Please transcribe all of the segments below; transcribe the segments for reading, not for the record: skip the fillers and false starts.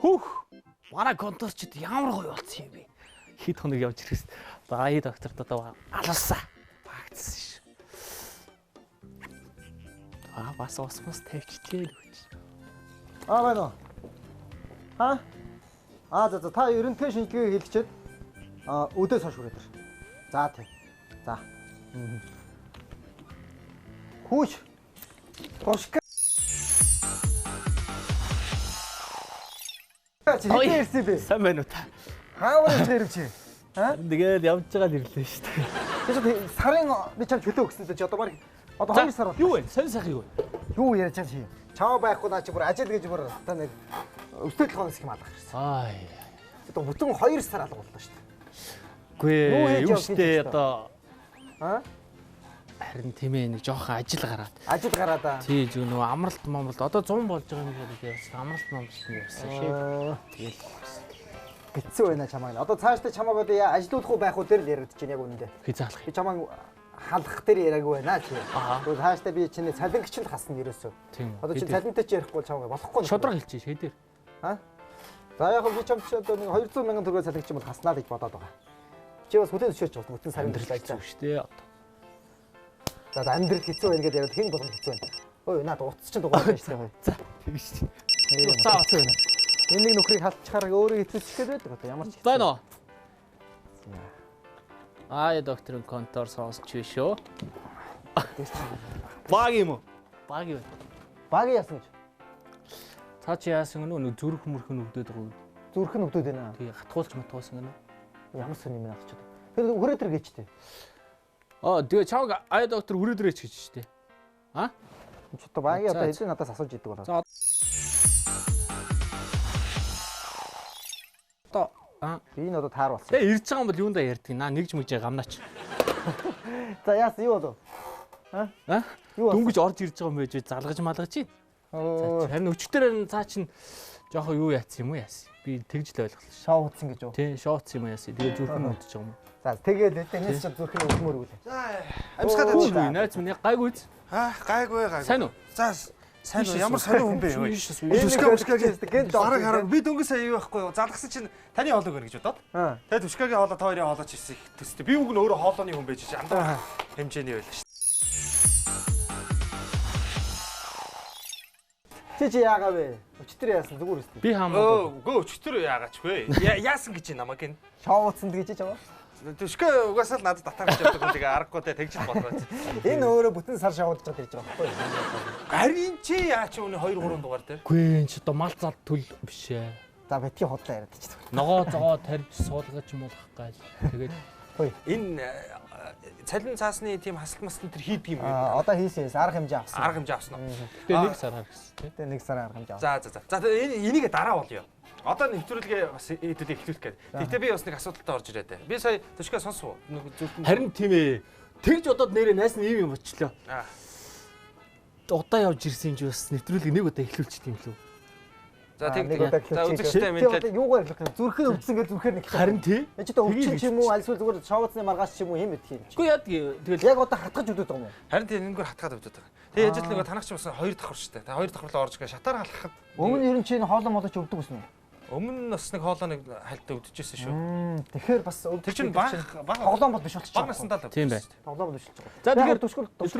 Хөөх. Манай конторчид ямар гоё болсон юм бэ? Хэд хоног явж ирэхс. Баи докторт одоо алалсан. Багцсан ш. Бас осмос тавьчихлээ л гэж. Байна уу? За та ерөнхий шинжилгээ хийлгчээд өдөөс хойш хүрээд ир. За тийм. За. Хүүш. Тошка. Хэдэн ирсэн бэ? Сайн байна уу та? Хаавар ирж чи? Тэгээд явж байгаа л ирлээ шүү дээ. Тэгээд сарын би чам чөлөө өгсөн чи одоо баг 2 сар бол. Юу вэ? Сонь сайхан юу вэ? Юу ярьж байгаа чи? Чаа байхгүй наа чи бүр ажил гэж бүр та нэг өвтөл хонос юм алгах гэсэн. Одоо бүтэн 2 сар алга боллоо шүү дээ. Үгүй юу штэ одоо харин тийм ээ нэг жоохон ажил гараад. Ажил гараад аа. Тий зөв нөгөө амралт одоо 100 болж байгаа юм шиг явсан. Амралт нь явсан шээ. Тэгэл хэцүү байна чамаа. Одоо цаашдаа чамааг одоо ажилуулах уу байх уу дээр л яригдчих чинь яг үнэндээ. Хязгаарлах. Би чамааг халах дээр яриаггүй байна чи. Тэгвэл цаашдаа би чиний цалингч л хасна ерөөсөө. Одоо чи цалинтай ч ярихгүй чамааг болохгүй. Шодрог хэлчих хэд дээр. За яг би чамд чи одоо нэг 200 мянган төгрөг цалингч юм бол хаснаа гэж бодоод байгаа. Чи бас хүлээн зөвшөөрч байна. Бүтэн сарын дээр ажиллаа шүү дээ одоо. За амьдрал хэцүү байна гэдээ яриад хэн болгоно хэцүү байна. Ой наад утас чинь дугаар байна шүү дээ. За тэгэж чинь. За хэцүү байна. Энэ нэг нөхрийг халтчихаар өөрөө хэцүүчих гээд байдаг одоо ямар ч байна уу? Докторын контор сонсч шүү. Баг юм уу? Баг юу? Баг яасан гэж. Цаа чи яасан гэнэ зүрх мөрхөн өгдөөд байгаа. Зүрх нь өгдөөд байна. Тий хатгуулж матгуулсан гэнэ. Ямар сони юм надад ч. Тэр хүрээдэр гэжтэй. Тэгээ чамаг доктор хүрээдрээч гэж штэ. Чи одоо багийн одоо хэдийн надаас асууж идэг болоо. За би энэ одоо таар болсон. Тэгээ ирж байгаа юм бол юундаа ярьдаг наа нэгж мэгж гамнаач. За яасан юу болов? Дүнгэж орж ирж байгаа юм байж залгаж малгаж чи. Харин өчтөр цаа чин жоохон юу яатсан юм уу яасан. Би тэгж л ойлголоо. Шоу утсан гэж юу? Тий, шоуцсан юм яасан. Тэгээ зүрхэн өдөж байгаа юм. За тэгээд энэс чинь зүрхэн өгмөр үлээ. За амсгаад авчих. Найз минь гайгүй. Гайгүй. Сайн уу? За сайн уу? Ямар сонио хүн бэ юу? Түшкагийн бараг хараа. Би дөнгөс сая юу байхгүй юу? Залгасан чинь таны хоолой гөр гэж бодоод. Тэгээд түшкагийн хоолой та хоёрын хоолойч ирсэн их төстэй. Би үг нь өөрөө хоолойны хүн байж чи андаа хэмжээний байлаа шүү. Чи яагаа вэ? Өчтөр яасан зүгээр үстэй. Би хамаагүй. Үгүй өчтөр яагаач вэ? Яасан гэж намайг энэ. Шоу утсанд гэж чамаа. Түшкэ угаасаа л надад татарч явдаг хүн тэгээ аргагүй тэ тэгж бодоод. Энэ өөрөө бүтэн сар шоудж байгаа гэж байгаа байхгүй юу? Харин чи яач өнө 2 3 дугаар дээр. Үгүй энэ ч одоо мал зал төл биш ээ. За битгий хотлоо яриад чи. Ногоо зогоо тарьж суулгаж юм болох гал. Тэгээд энэ цалин цаасны тийм хасалт масалт тэр хийдэг юм уу? Одоо хийсэн арга хэмжээ авсан. Арга хэмжээ авсан уу? тэгээ нэг сараар гэсэн тий. Тэгээ нэг сар арга хэмжээ авсан. За энийг дараа болъё. Одоо нэвтрүүлгээ бас эдэд эхлүүлэх гээд. Тэгтээ би бас нэг асуудалтай орж ирээд байна. Би сая төшгөө сонсов. Харин тийм ээ. Тэгж бодоод нэрээ найс нь ийм юм болчлоо. Удаа явж ирсэн юм чи бас нэвтрүүлэг нэг удаа эхлүүлчих юм лүү. За за үзэгчтэй мэдлээ. Юугаар хэлэх вэ? Зүрхэн өвдсөн гэж зүрхээр нэг. Харин тий. Энд ч одоо өвчин ч юм уу альсвал зүгээр шоуцны маргааш ч юм уу юм бит юм. Үгүй яа тэгэл яг одоо хатгаж өгдөг юм уу? Харин тий энэгээр хатгаад өгдөг. Тэгээ яж л нэг танах ч бас 2 давхар штэ. Та 2 давхарлаа орж гээ шатаар халахад. Өмнө ер нь чинь хоолой молооч өгдөг гэсэн үү? Өмнө бас нэг хоолой нэг хальтаа өгдөжсэн шүү. Тэгэхээр бас тэр чинь баг тоглоом бол биш болчих. Баг насандаа л. Тийм бай. Тоглоом бол биш болчих. За тэгэхээр тушгал эхлэж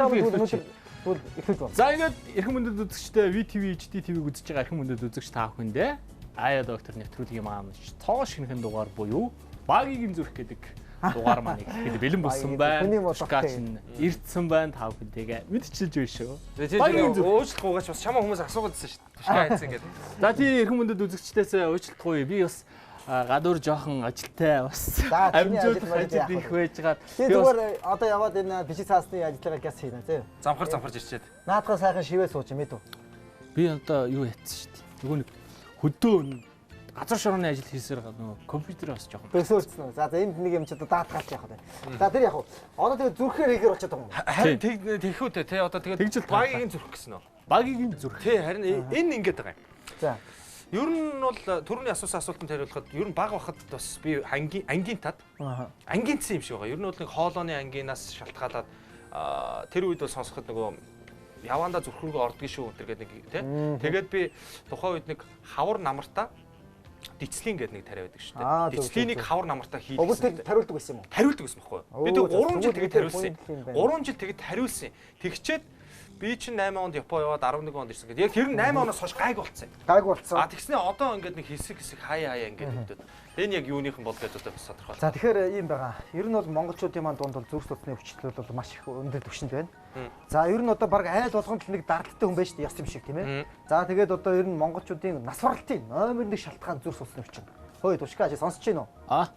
байна. За ингээд эрхэм мөндөд үзэгчтэй VTV HDTV-г үзэж байгаа эрхэм мөндөд үзэгч та бүхэндээ доктор нэвтрүүлгийн маань цоо шинхэн дугаар буюу багийн зүрх гэдэг дугаар маань ихэд бэлэн болсон байна. Шкачин ирдсэн байна та бүхэнтэйгээ мэдчилж байна шүү. Тэгээд уучлахгүйгаач бас чамаа хүмүүс асуугаадсэн шүү. Түшкэ хайцсан гэдэг. За тий эрхэм мөндөд үзэгчдээс уучлахгүй би бас гадуур жоохон ажилтай бас амжуулах ажил их байж байгаа. Би зүгээр одоо яваад энэ бичиг цаасны ажиллагаа гяс хийнэ тий. Замхарж ирчээд. Наадхаа сайхан шивээ сууж мэд үү. Би одоо юу ятсан шүү дээ. Нөгөө нэг хөдөө газар шорооны ажил хийсээр нөгөө компьютер бас жоохон төсөөлцсөн үү. За энд нэг юм ч одоо даатгаалч яах вэ. За тэр яах вэ. Одоо тэгээ зүрхээр хийгэр очиад байгаа юм. Харин тэгхүү те одоо тэгээд багийн зүрх гэсэн үү. Багийн зүрх. Тий харин энэ ингэж байгаа юм. За ер нь бол түрүүний асуусан асуултанд хариулахад ер нь баг бахад бас би ангийн тад ангийнцсан юм шиг байгаа. Ер нь бол нэг хоолойны ангинаас шалтгаалаад тэр үед бол сонсоход нөгөө яванда зүрх рүүгээ ордгийн шүү өнтер гэдэг нэг тий. Тэгээд би тухайн үед нэг хавар намартаа дицлин гэдэг нэг тариа байдаг шүү дээ. Дицлинийг хавар намартаа хийх. Өгөөд тэр тариулдаг байсан юм уу? Тариулдаг байсан байхгүй юу? Би тэг 3 жил тэгээд тариулсан. 3 жил тэгээд тариулсан. Тэгчээд би чинь 8 онд Япон яваад 11 онд ирсэн гэдэг. Яг тэр нь 8 оноос хойш гайг болцсон. Гайг болцсон. Тэгснээ одоо ингээд нэг хэсэг хаяа ингээд өгдөд. Энэ яг юуных нь бол гэж одоо бас тодорхой. За тэгэхээр ийм байгаа. Ер нь бол монголчуудын маань дунд бол зүрх судасны өвчлөл бол маш их өндөр түвшинд байна. За ер нь одоо баг айл болгонд л нэг дардалтай хүн байж ёс юм шиг тийм ээ. За тэгээд одоо ер нь монголчуудын насварлалтын номер 1 шалтгаан зүрх судасны өвчин. Хөөе тушка сонсож байна уу?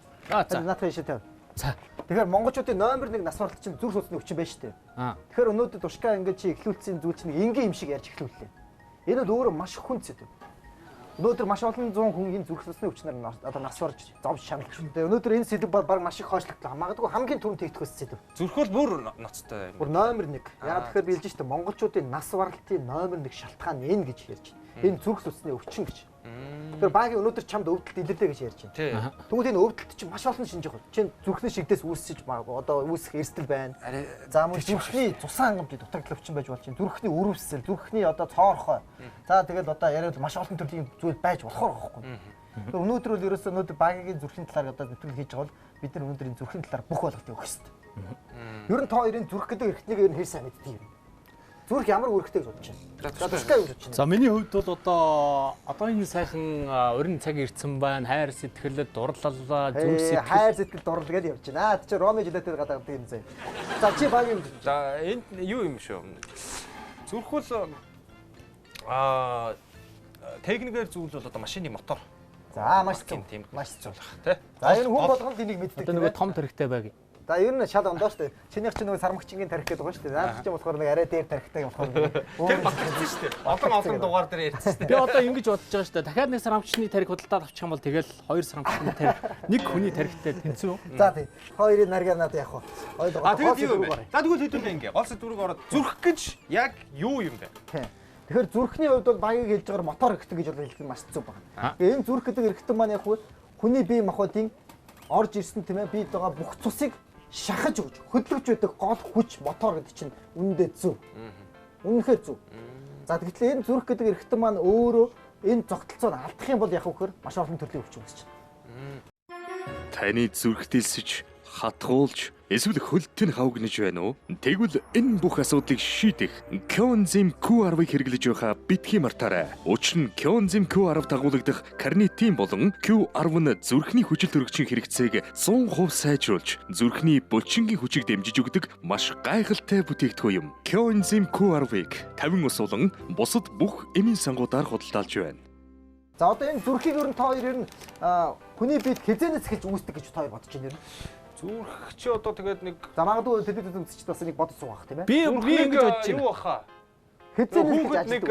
За наадах ишээ тавь. За тэгэхээр монголчуудын номер 1 насварлалт чинь зүрх судасны өвчин байна шүү дээ. Тэгэхээр өнөөдөр тушка ингээд чи эхлүүлсэн зүйл чинь энгийн юм шиг ярьж эхлүүллээ. Энэ бол өөрөө маш хүн зэт. Өнөөдөр маш олон 100 хүн энэ зүрх судасны өвчнөр одоо нас барж зовж шаналж байна. Өнөөдөр энэ сэдв бол баг маш их хойшлогдлоо. Магадгүй хамгийн түрүүнд тэгдэх сэдв. Зүрх бол бүр ноцтой. Бүр номер 1. Яг тэгэхээр би хэлж штэ монголчуудын нас баралтын номер 1 шалтгаан энэ гэж ярьж байна. Энэ зүрх судасны өвчин гэж. Тэгэхээр багийн өнөөдөр чамд өвдөлт илэрлээ гэж ярьж байна. Тэгвэл энэ өвдөлт чинь маш олон шинж байгаа. Чинь зүрхний шигдээс үүсэж одоо үүсэх эрсдэл байна. За мөн зүрхний цусан хангамжийн дутагдал өвчин байж болж байна. Зүрхний өрөвсөл, зүрхний одоо цоорхой. За тэгэл одоо яриад маш олон төрлийн зүйл байж болохоор байгаа байхгүй. Өнөөдөр бол ерөөсөө өнөөдөр багийн зүрхийн талаар одоо нэвтрүүлэг хийж байгаа бол бид нар өнөөдөр энэ зүрхийн талаар бүх ойлголтыг өгөх хэрэгтэй. Ер нь та хоёрын зүрх гэдэг эрхтнийг ер нь хэр сайн мэддэг юм. Зүрх ямар үүрэгтэй гэж бодож байна. За туштай юу гэж бодож байна. За миний хувьд бол одоо энэ сайхан урин цаг ирсэн байна. Хайр сэтгэл дурлал зүрх сэтгэл хайр сэтгэл дурлал гэж явж байна. Чи Роми жилэтээр гадаадаг юм зэ. За чи баг юм. За энд юу юм шүү. Зүрх бол техникээр зүйл бол одоо машины мотор. За маш зөв. Маш зөв тий. За энэ хүн болгонд энийг мэддэг. Одоо нөгөө том тарихтай байг. За ер нь шал ондоо шүү дээ. Чинийх чинь нөгөө сармагчингийн тарих гэдэг байгаа шүү дээ. Наад чинь болохоор нэг арай дээр тарихтай юм болохоор. Тэр батчихсан шүү дээ. Олон дугаар дээр ярьсан шүү дээ. Би одоо ингэж бодож байгаа шүү дээ. Дахиад нэг сарамчны тарих худалдаад авчих юм бол тэгэл хоёр сарамчны тарих нэг хүний тарихтай тэнцүү. За тий. Хоёрын наргаа надад яах вэ? Ойлгоо. Тэгээд юу юм бэ? За тэгвэл хэдүүлээ ингээ. Гол сэдвүүрийг ороод зүрх гэж яг юу юм бэ? Тий. Тэгэхээр зүрхний хувьд бол багийг хэлж байгаагаар мотор эрхтэн гэж бол хэлэх нь маш зөв байна. Энэ зүрх гэдэг эрхтэн маань яг хүний бие махбодын орж ирсэн тийм ээ бийд байгаа бүх цусыг шахаж өгч хөдөлгөж байдаг гол хүч мотор гэдэг чинь үнэндээ зөв. Үнэхээр зөв. За тэгэхээр энэ зүрх гэдэг эрхтэн маань өөрөө энэ зогтолцоог алдах юм бол яг үхээр маш олон төрлийн өвчин үүсэж байна. Таны зүрх дэлсэж, хатгуулж, эсвэл хөлтөнд хавгнаж байна уу? Тэгвэл энэ бүх асуудлыг шийдэх Coenzym Q10-ыг хэрэглэж байхаа битгий мартаарай. Учир нь Coenzym Q10 дагуулгадах карнитин болон Q10 зүрхний хүчил төрөгчийн хэрэгцээг 100% сайжруулж, зүрхний булчингийн хүчийг дэмжиж өгдөг маш гайхалтай бүтээгдэхүүн юм. Coenzym Q10-ыг 50 ус болон бусад бүх эмийн сангуудаар худалдаалж байна. За одоо энэ зүрхийг ер нь та хоёр ер нь хүний биед хязгаарнаас эхэлж үүсдэг гэж та хоёр бодож байна ер нь. Зүрх чи одоо тэгээд нэг за магадгүй телевизэд үзчихд бас нэг бодож суугах тийм ээ. Би ингэж бодож байна. Юу баха? Хязгаарнаас эхэлж нэг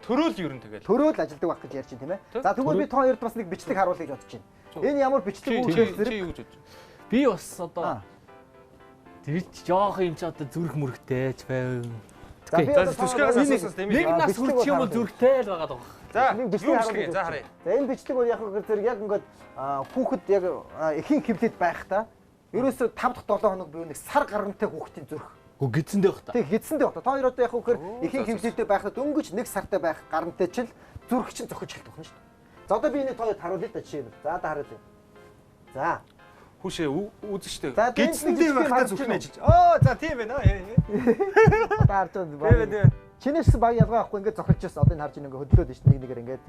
төрөөл ер нь тэгээд. Төрөөл ажилдаг байх гэж ярьж байна тийм ээ. За тэгвэл би та хоёрт бас нэг бичлэг харуулъя гэж бодож байна. Энэ ямар бичлэг үүргээр зэрэг чи юу гэж бодож байна? Би бас одоо тэр жоох юм чи одоо зүрх мөрөгтэй ч байв. За түшгээс асуусан тийм нэг нас хүрчих юм бол зүрхтэй л байгаа даа. За бичлэг харуулъя. За харъя. За энэ бичлэг бол яг зэрэг яг ингээд хүүхэд яг эхийн хөвлөд байхдаа ерөөсөө 5 дахь 7 хоног буюу нэг сар гарантай хүүхдийн зүрх. Гү гидсэндээ бах та. Тэг гидсэндээ бах та. Та хоёр одоо яг үхээр эхийн хөвлөдтэй байхад дөнгөж нэг сартай байх гарантай чил зүрх чинь зохиж эхэлдэг байна шүү дээ. За одоо би энэ тоо харуулъя та жишээ нь. За одоо харуулъя. За Хүшээ үзэж штэ. Гидсэндээ байхдаа зүрх нь ажиллаж. Оо за тийм байна. Одоо харж байна. Чинээс баг ялгаа авахгүй ингээд зохилж байсан. Одоо энэ харж ингээд хөдлөөд шүү дээ нэг нэгээр ингээд.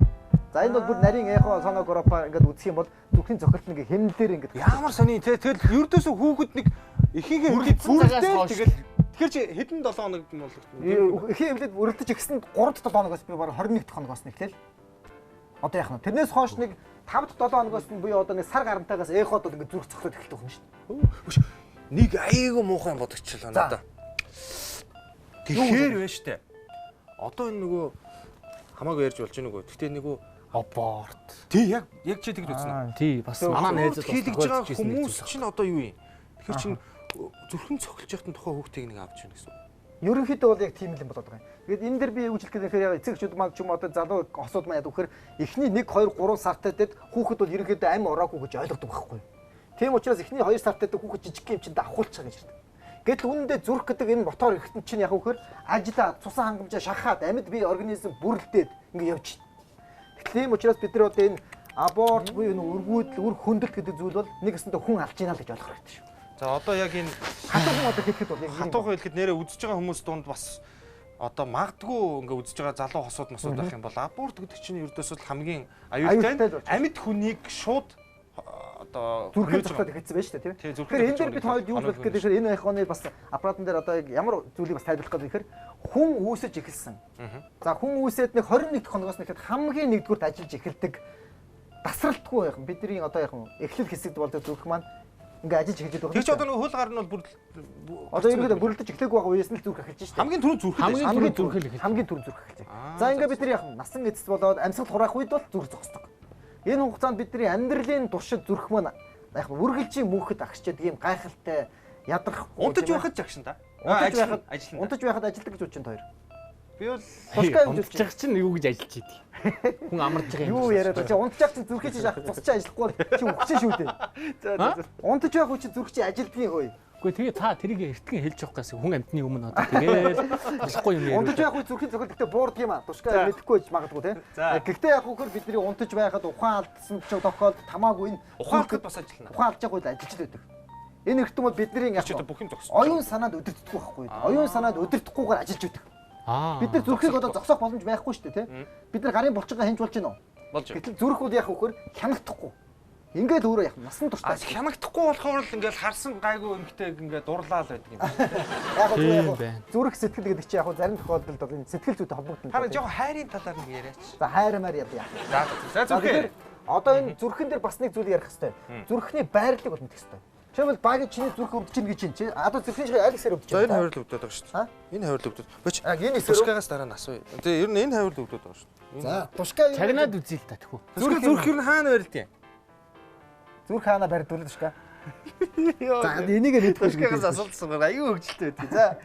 За энэ бол бүр нарийн эхо соноо гропа ингээд үзэх юм бол зүрхийн зохилт нэг хэмнэлээр ингээд ямар сони тэгэл ердөөсөө хүүхэд нэг ихийнхээ бүрдээ тэгэл тэгэхээр чи хэдэн 7 хоног юм бол эхийн хэмнэлд бүрэлдэж ихсэн 3-7 хоногоос би баг 21 дахь хоногоос нэгтэл одоо яах нь тэрнээс хойш нэг 5-7 хоногоос нь буюу одоо нэг сар гарантайгаас эход бол ингээд зүрх зохилоод эхэлдэг юм шүү дээ. Нэг айгүй муухай бодогчлаа надаа. Тэгэхээр байна штэ. Одоо энэ нөгөө хамаагүй ярьж болж байгаа нөгөө. Гэтэ нөгөө аборт. Тий яг чи тэгж үзсэн. Тий бас манай найзууд хийлгэж байгаа хүмүүс чинь одоо юу юм? Тэгэхээр чин зүрхэн цохилж яхад тухайн хүүхдийг нэг авч яана гэсэн. Ерөнхийдөө бол яг тийм л юм болоод байгаа юм. Тэгээд энэ дэр би юу хэлэх гэхээр яг эцэгчүүд маань ч юм одоо залуу осууд маань яд вөхөр эхний 1 2 3 сартай дэд хүүхэд бол ерөнхийдөө амь ураагүй гэж ойлгодог байхгүй юу? Тийм учраас эхний 2 сартай дэд хүүхэд жижиг юм чинь давхуулчих гэж ирдэг. Гэтэл үүндээ зүрх гэдэг энэ мотор эрхтэн чинь яг вөхөр ажиллаа цусан хангамжаа шахаад амьд бие организм бүрлдээд ингэ явж байна. Тийм учраас бид нар одоо энэ аборт буюу өргүйдэл, үр хөндлөлт гэдэг зүйл бол нэг өсөндөө хүн алж ийна л гэж ойлгох хэрэгтэй шүү. За одоо яг энэ хатуухан одоо хэлэхэд бол яг хатуухан хэлэхэд нэрээ үзэж байгаа хүмүүс дунд бас одоо магадгүй ингээ үзэж байгаа залуу хосууд мосууд байх юм бол аборт гэдэг чинь ердөөсөө хамгийн аюултай амьд хүнийг шууд одоо зүрхэн зохиод хийсэн байж тээ тийм. Тэгэхээр энэ дээр бид хоёуд юу хэлэх гэдэг вэ? Энэ их оны бас аппаратын дээр одоо ямар зүйлийг бас тайлбарлах гэдэг ихэр хүн үүсэж эхэлсэн. За хүн үүсээд нэг 21 хоногоос нэхэд хамгийн нэгдүгürt ажиллаж эхэлдэг тасралтгүй байх. Бидний одоо яг эхлэл хэсэгт бол зүрх маань ингээ ажиллаж эхэлж байгаа. Тэр чи одоо нэг хөл гар нь бол одоо ерөнхийдөө бүрлдэж эхлэх байгаа үеэс нь зүрх эхэлж шүү дээ. Хамгийн түрүү зүрх хамгийн түрүү зүрх эхэлж. За ингээ бид нар яг насан эцэст болоод амьсгал хураах үед бол зүрх зогсдог. Энэ хугацаанд бидний амьдралын туршид зүрх маань яг үргэлжийн мөнхөд агшчаад ийм гайхалтай ядрах унтаж байхад жагшин та. Унтаж байхад ажилдаг гэж бодож байна хоёр. Би бол тушгаа унтчих чинь юу гэж ажиллаж идэв. Хүн амарч байгаа юм. Юу яриад байгаа чи унтчих чинь зүрхээ чи шахах цус чи ажиллахгүй чи өгсөн шүү дээ. За. Унтаж байх чи зүрх чи ажилдгийн хөөе. Гэхдээ тэгээ та тэрийг эртгэн хэлж явах гэсэн хүн амтны өмнө одоо тэгээл болохгүй юм яриа. Унтаж байх үе зүрхийн цохилттой буурдаг юм аа. Тушгаа мэдэхгүй байж магадгүй те. Гэхдээ яг хөхөр бидний унтаж байхад ухаан алдсан ч тохиолдолд хамаагүй энэ ухаалт бас ажиллана. Ухаан алдж байгаа үед ажиллаж байдаг. Энэ эртэн бол бидний яг бүх юм зогссон. оюун санаанд өдөртдөг байхгүй. Оюун санаанд өдөртөхгүйгээр ажиллаж байдаг. Бид нар зүрхийг одоо зогсоох боломж байхгүй шүү дээ, тийм. Бид нар гарын булчингаа хэмж болж байна уу? Болж байна. Гэтэл зүрх бол яг хөхөр хянахдахгүй. Ингээд өөрөө яг насан туршдаа хянахдахгүй болохоор л ингээд харсан гайгүй эмхтэй ингээд дурлаа л байдаг юм. Яг зүрх сэтгэл гэдэг чинь яг зарим тохиолдолд бол энэ сэтгэл зүйтэй холбогдсон. Харин жоохон хайрын талаар нэг яриач. За хайрмаар яа. За зүрхээр одоо энэ зүрхэн дээр бас нэг зүйл ярих хэрэгтэй. Зүрхний байрлалыг бол мэдэх хэрэгтэй. Жишээлбэл багийн чиний зүрх өвдөж чинь гэж чинь чи одоо зүрхийн шиг аль хэсээр өвдөж байна? Энэ хавьрлал өвдөд байгаа шүү дээ. Энэ хавьрлал өвдөд. Бач. Энэ тушкаагаас дараа нь асууя. Тэгээ ер нь энэ хавьрлал өвдөд байгаа шүү дээ. За тушкаа чагнаад үзье л та тэхүү. Зүрх ер нь хаана барилдیں۔ Зүрх хаана барилдвал тушкаа. За энийг мэдхгүй тушкаагаас асуултсан гоо аюу хөвгөлтэй байдгийг. За.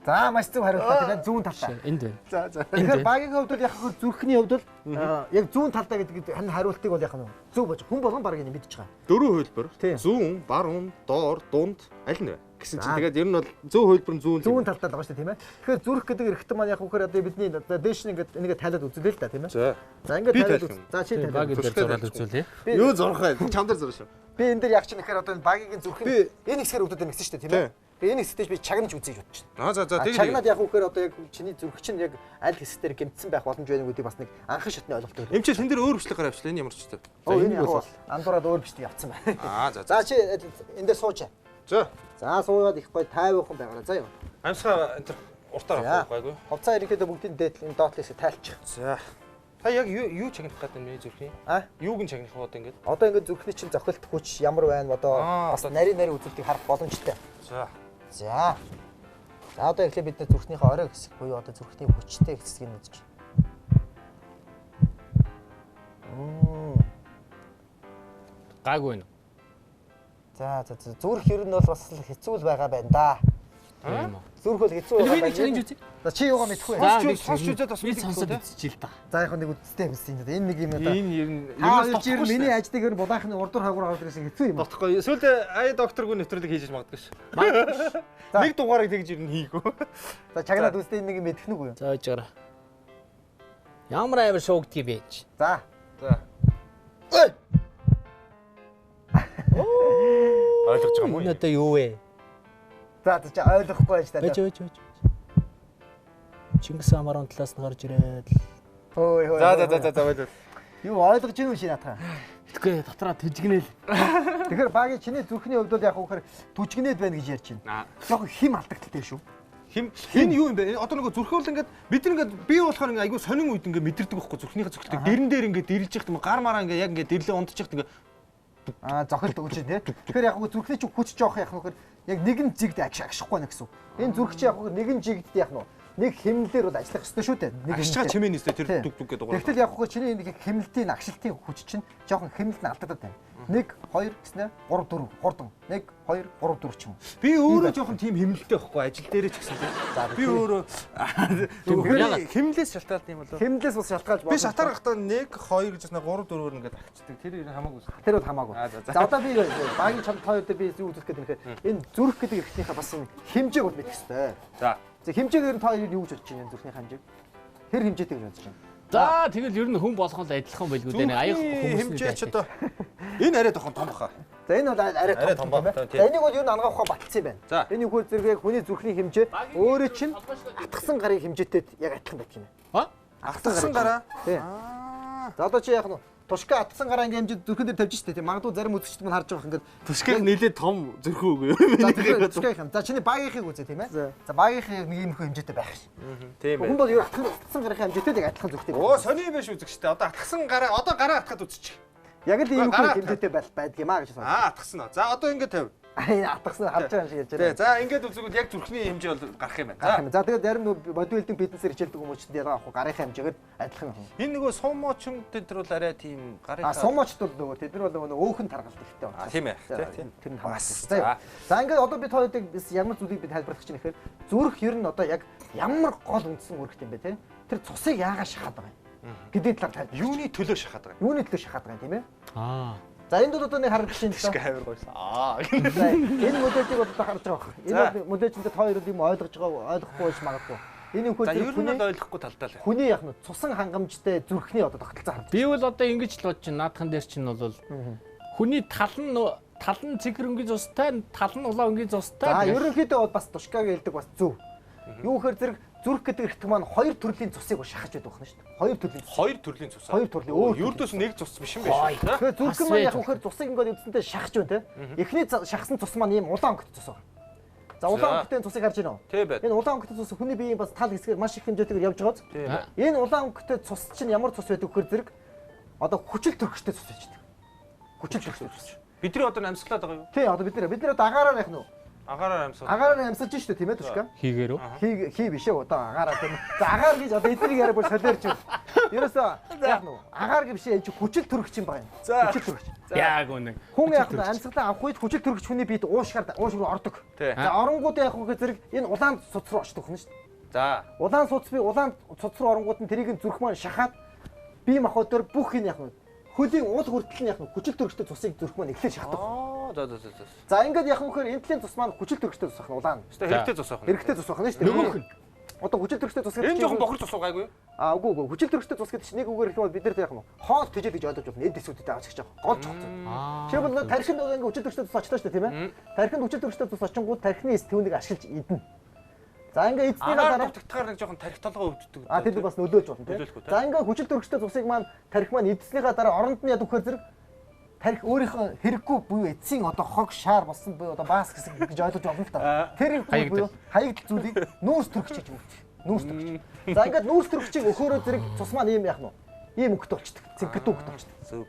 За маш зөв хариултаа тийм зүүн талтай. Энд байна. За. Тэгэхээр багийн хувьд бол яг зүрхний хувьд бол яг зүүн талтай гэдэг хань хариултыг бол яг зөв бож. Хүн болгон баг энэ мэдж байгаа. Дөрвөн хөлбөр. Зүүн, баруун, доор, дунд аль нь вэ? Гэсэн чинь тэгээд ер нь бол зөв хөлбөр нь зүүн талтай байгаа шүү дээ тийм ээ. Тэгэхээр зүрх гэдэг эрхтэн маань яг хөөхөр одоо бидний дээш нь ингээд тайлаад үзүүлээ л та тийм ээ. За ингээд тайлаад үз. За чи тайлаад зураад үзүүлээ. Юу зурх вэ? Чам дээр зурш. Би энэ дээр яг чи нэхэр одоо энэ багийн зүрхийн энэ хэсгээр өвдөд байна гэсэн шүү дээ тийм ээ. Тэгээ энэ хэсгтэж би чагнаж үзье гэж бодчихно. За тэгээд чагнаад яг үхээр одоо яг чиний зүрх чинь яг аль хэсгээр гэмтсэн байх боломж байна гэдгийг бас нэг анхан шатны ойлголт өгөх. Эмчээ тэн дээр өөр бичлэг гараа авчлаа энэ ямар ч та. Энэ яг бол андуураад өөр бичлэг явцсан байна. За чи энэ дээр сууж. За суугаад их гоё тайвуухан байгаарай. За юу. Амьсгаа энэ уртаар авах гайгүй. Хувцаа ерөнхийдөө бүгдийн дээд энэ доотлоосоо тайлчих. За. Та яг юу чагнах гэдэг юм бэ зүрхийн? Юуг нь чагнах вэ одоо ингээд? Одоо ингээд зүрхний чинь зохилт хүч ямар байна одоо бас нарийн үзүүлэлтийг харах боломжтой. За. За одоо эхлээ бид зүрхнийхээ орой хэсэг буюу одоо зүрхний хүчтэй хэсгийг нь үзэж. Гайгүй байна. За зүрх ер нь бол бас хэцүү л байгаа байна да. Зүрх бол хэцүү байгаа байна. За чи юугаа мэдхгүй. Сонсч үзээд бас мэдчихжээ л та. За яг нэг үсттэй хэлсэн юм. Энэ нэг юм одоо. Энэ ер нь миний ажлыг ер нь булаахны урдуур хагуур аваад ирсэн хэцүү юм. Бодохгүй. Сүүлдээ ая докторгүй нэвтрүүлэг хийж магадгүй ш. Нэг дугаарыг тэгж ер нь хийгөө. За чагнаад үстэй энэ нэг юм мэдэх нүггүй юу? За жаараа. Ямар амар шуугдгийг бэж. За. Ойлгож байгаа юм уу? Энэ одоо юу вэ? За чи ойлгохгүй байж та. Бэж. Чингис хаан талаас нь гарч ирээд. Хөөе. За. Юу ойлгож юм чи наатаа. Тэгэхгүй дотроо төжгнээл. Тэгэхээр багийн чиний зүрхний хувьд бол яг хөөхөр түжгнээд байна гэж ярьж байна. Яг хим алдагдaltaй шүү. Энэ юу юм бэ? Одоо нөгөө зүрхөөл ингээд бид нар ингээд бие болохоор ингээд айгүй сонин үед ингээд мэдэрдэг байхгүй зүрхнийхээ цогцолтыг дэрэн дээр ингээд дэрэлж яхад гар мараа ингээд яг ингээд дэрлээ унтчих яхад ингээд зохилт өгч тий. Тэгэхээр яг зүрхний чинь хүч жоох яг нөхөр яг нэгэн зигд агшихгүй на гэсэн. Энэ зүрх чи яг нэгэн зигд яг нөө нэг хэмнэлээр бол ажиллах ёстой шүү дээ. Нэг агшгаа чимээнээс тэр дүг гэдэг дугаар. Тэгтэл яг чиний нэг хэмнэлтийн агшилтын хүч чинь жоохон хэмнэлт нь алдагдаад байна. 1 2 гэснээр 3 4 хурдан 1 2 3 4 ч юм уу. Би өөрөө жоохон тийм хэмнэлтэй байхгүй ажил дээрээ ч гэсэн тийм. Би өөрөө хэмнэлээс шалтгаалт юм болов. Хэмнэлээс бас шалтгаалж байна. Би шатаар гахтаа 1 2 гэж байна 3 4-өөр ингээд агчдаг. Тэр хамаагүй. Тэр бол хамаагүй. За одоо би багийн чамд хоёроо би юу үзүүлэх гэдэг нэхэ энэ зүрх гэдэг эрхтнийхээ бас хэмжээг бол мэдэх хэрэгтэй. За. За хэмжээгээр нь та юу гэж бодож байна зүрхний хэмжээг? Тэр хэмжээтэй гэж бодож байна. За тэгэл ер нь хүн болгонд адилхан байлгүй дээ. Аяг хэмжээч одоо энэ арай тохон том баха. За энэ бол арай том байна. За энийг бол ер нь ангаа ухаан батцсан юм байна. Энэ үгээр зэрэг хүний зүрхний хэмжээ өөрөө чинь атгсан гарын хэмжээтэй яг адилхан байдаг юм байна. Атгсан гараа. Тий. За одоо чи яах нь тушка атгсан гараа ингээм хэмжээ зүрхэн дээр тавьж штэ. Магадгүй зарим үзэгчд мань харж байгаа ингээд тушкаг нэлээд том зүрхүү үгүй юу? Тушкаг юм. За чиний багийнхыг үзье тийм ээ. За багийнхыг нэг юм хөө хэмжээтэй байх шин. Тийм байна. Хүн бол ер атгсан гарынхаа хэмжээтэй яг адилхан зүрхтэй. Оо сони биш үзэгчтэй. Одоо атгсан гараа гараа атгаад үзчих. Яг л ийм хөө хэмжээтэй байдаг юм аа гэж байна. Атгсан уу. За одоо ингээд тавь. Атгсан харж байгаа юм шиг ярьж байна. За ингээд үзэгвэл яг зүрхний хэмжээ бол гарах юм байна. За тэгээд зарим бодибилдинг фитнесээр хичээлдэг хүмүүсд яг гарынхаа хэмжээгээр адилхан юм. Энэ нөгөө сумочин дээр бол арай тийм гарынхаа сумочд бол нөгөө тэд нар бол нөгөө өөхөн таргалт ихтэй байна. Тийм ээ. Тэр нь хамаасан. За ингээд одоо бид хоёрыг ямар зүйлийг бид тайлбарлах чинь гэхээр зүрх ер нь одоо яг ямар гол үндсэн үүрэгт юм бэ те? Тэр цусыг яагаад шахаад байгаа юм? Гэдэг талаар тайлбарлах. Юуны төлөө шахаад байгаа юм? Юуны төлөө шахаад байгаа юм тийм ээ? За энд бол одоо нэг харагдаж байна. Хавар гойсон. Энэ модельийг одоо харж байгаа байна. Энэ модельчинд та хоёр юм ойлгож байгаа ойлгохгүй байж магадгүй. Энэ үхэл зөв хүний ойлгохгүй талдаа л. Хүний яг нь цусан хангамжтай зүрхний одоо тогтолцоо харж. Би бол одоо ингэж л бодож байна. Наадхан дээр чинь бол хүний тал нь цэгэр өнгийн цустай, тал нь улаан өнгийн цустай. За ерөнхийдөө бас тушкаг хэлдэг бас зөв. Юу гэхээр зэрэг зүрх гэдэг эрхтэн маань хоёр төрлийн цусыг шахаж байдаг байна шүү дээ. Хоёр төрлийн цус. Хоёр төрлийн. Ердөөс нэг цус биш юм байна шүү. Тэгэхээр зүрх маань яг үхээр цусыг ингээд үдсэнтэй шахаж байна те. Эхний шахсан цус маань ийм улаан өнгөтэй цус байна. За улаан өнгөтэй цусыг харж байна уу? Энэ улаан өнгөтэй цус хүний биеийн бас тал хэсгээр маш их хэмжээтэйгээр явж байгааз. Энэ улаан өнгөтэй цус чинь ямар цус байдаг вэхээр зэрэг одоо хүчил төрхтэй цус байж байгаа. Хүчил төрхтэй цус. Бидний одоо амьсгалаад байгаа юу? Тий, одоо бид нэр одоо агаараар яах нь вэ? Агаараар амьсгал. Агаараар амьсгалж шүү дээ, тийм ээ тушка? Хийгээр үү? Хий биш ээ, одоо агаараа тийм. За агаар гэж одоо эднийг яриа бүр солиорч байна. Ерөөсөө яах нь вэ? Агаар гэж биш ээ, хүчил төрөгч юм байна. Хүчил төрөгч. Яг үнэ. Хүн яах нь амьсгалаа авах үед хүчил төрөгч хүний биед ууш руу ордог. За оронгууд яах вэ зэрэг энэ улаан цуц руу очдог хүн шүү дээ. За улаан цуц руу оронгууд нь тэрийг зүрх маань шахаад бие махбод төр бүх энэ яах нь хөлийн уул хүртэл нь яах нь хүчил төрөгчтэй цусыг зүрх маань эхлээд шахдаг. За ингээд яах вэ гэхээр энтлийн цус маань хүчил төрөгчтэй цус ахна улаан. Хэрэгтэй цус ахна. Хэрэгтэй цус ахна шүү дээ. Нөгөөх нь одоо хүчил төрөгчтэй цус гэдэг чинь энэ жоохон бохор цус гайгүй юу? Үгүй хүчил төрөгчтэй цус гэдэг чинь нэг үгээр хэлбэл бид нар яах нь хоол тэжээл гэж ойлгож байна. Эд эсүүдтэй авч гэж байгаа. Гол чухал. Жишээлбэл тархинд ингээд хүчил төрөгчтэй цус очлоо шүү дээ тийм ээ. Тархинд хүчил төрөгчтэй цус очингууд тархины эс түүнийг ашиглаж идэнэ. За ингээд эцнийг дараа тагтахаар нэг жоохон тарих толгой өвддөг. Тэр бас нөлөөлж болно тийм. За ингээд хүчил төрөгчтэй цусыг маань тарих маань эдснийхаа дараа оронд нь ядах хэрэг тарих өөрийнхөө хэрэггүй буюу эцсийн одоо хог шаар болсон буюу одоо баас гэсэн гэж ойлгож байна л та. Тэр буюу хаягдл зүйлийг нүүрс төрөгч гэж үүрч. Нүүрс төрөгч. За ингээд нүүрс төрөгчийг өхөөрөө зэрэг цус маань ийм яах нь вэ? Ийм өнгөтэй болчихдог. Цэнхэр дүүгтэй болчихдог. Зөв.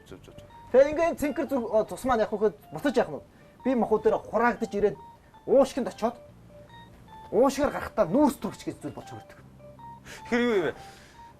Тэгээ ингээд цэнхэр цус маань яах вэ? Буцаж яах нь вэ? Би махуу дээр хураагдаж ирээд уушгинд очиод уушгаар гарахтаа нүүрс төрөгч гэж зүйл болж өрдөг. Тэгэхээр юу вэ?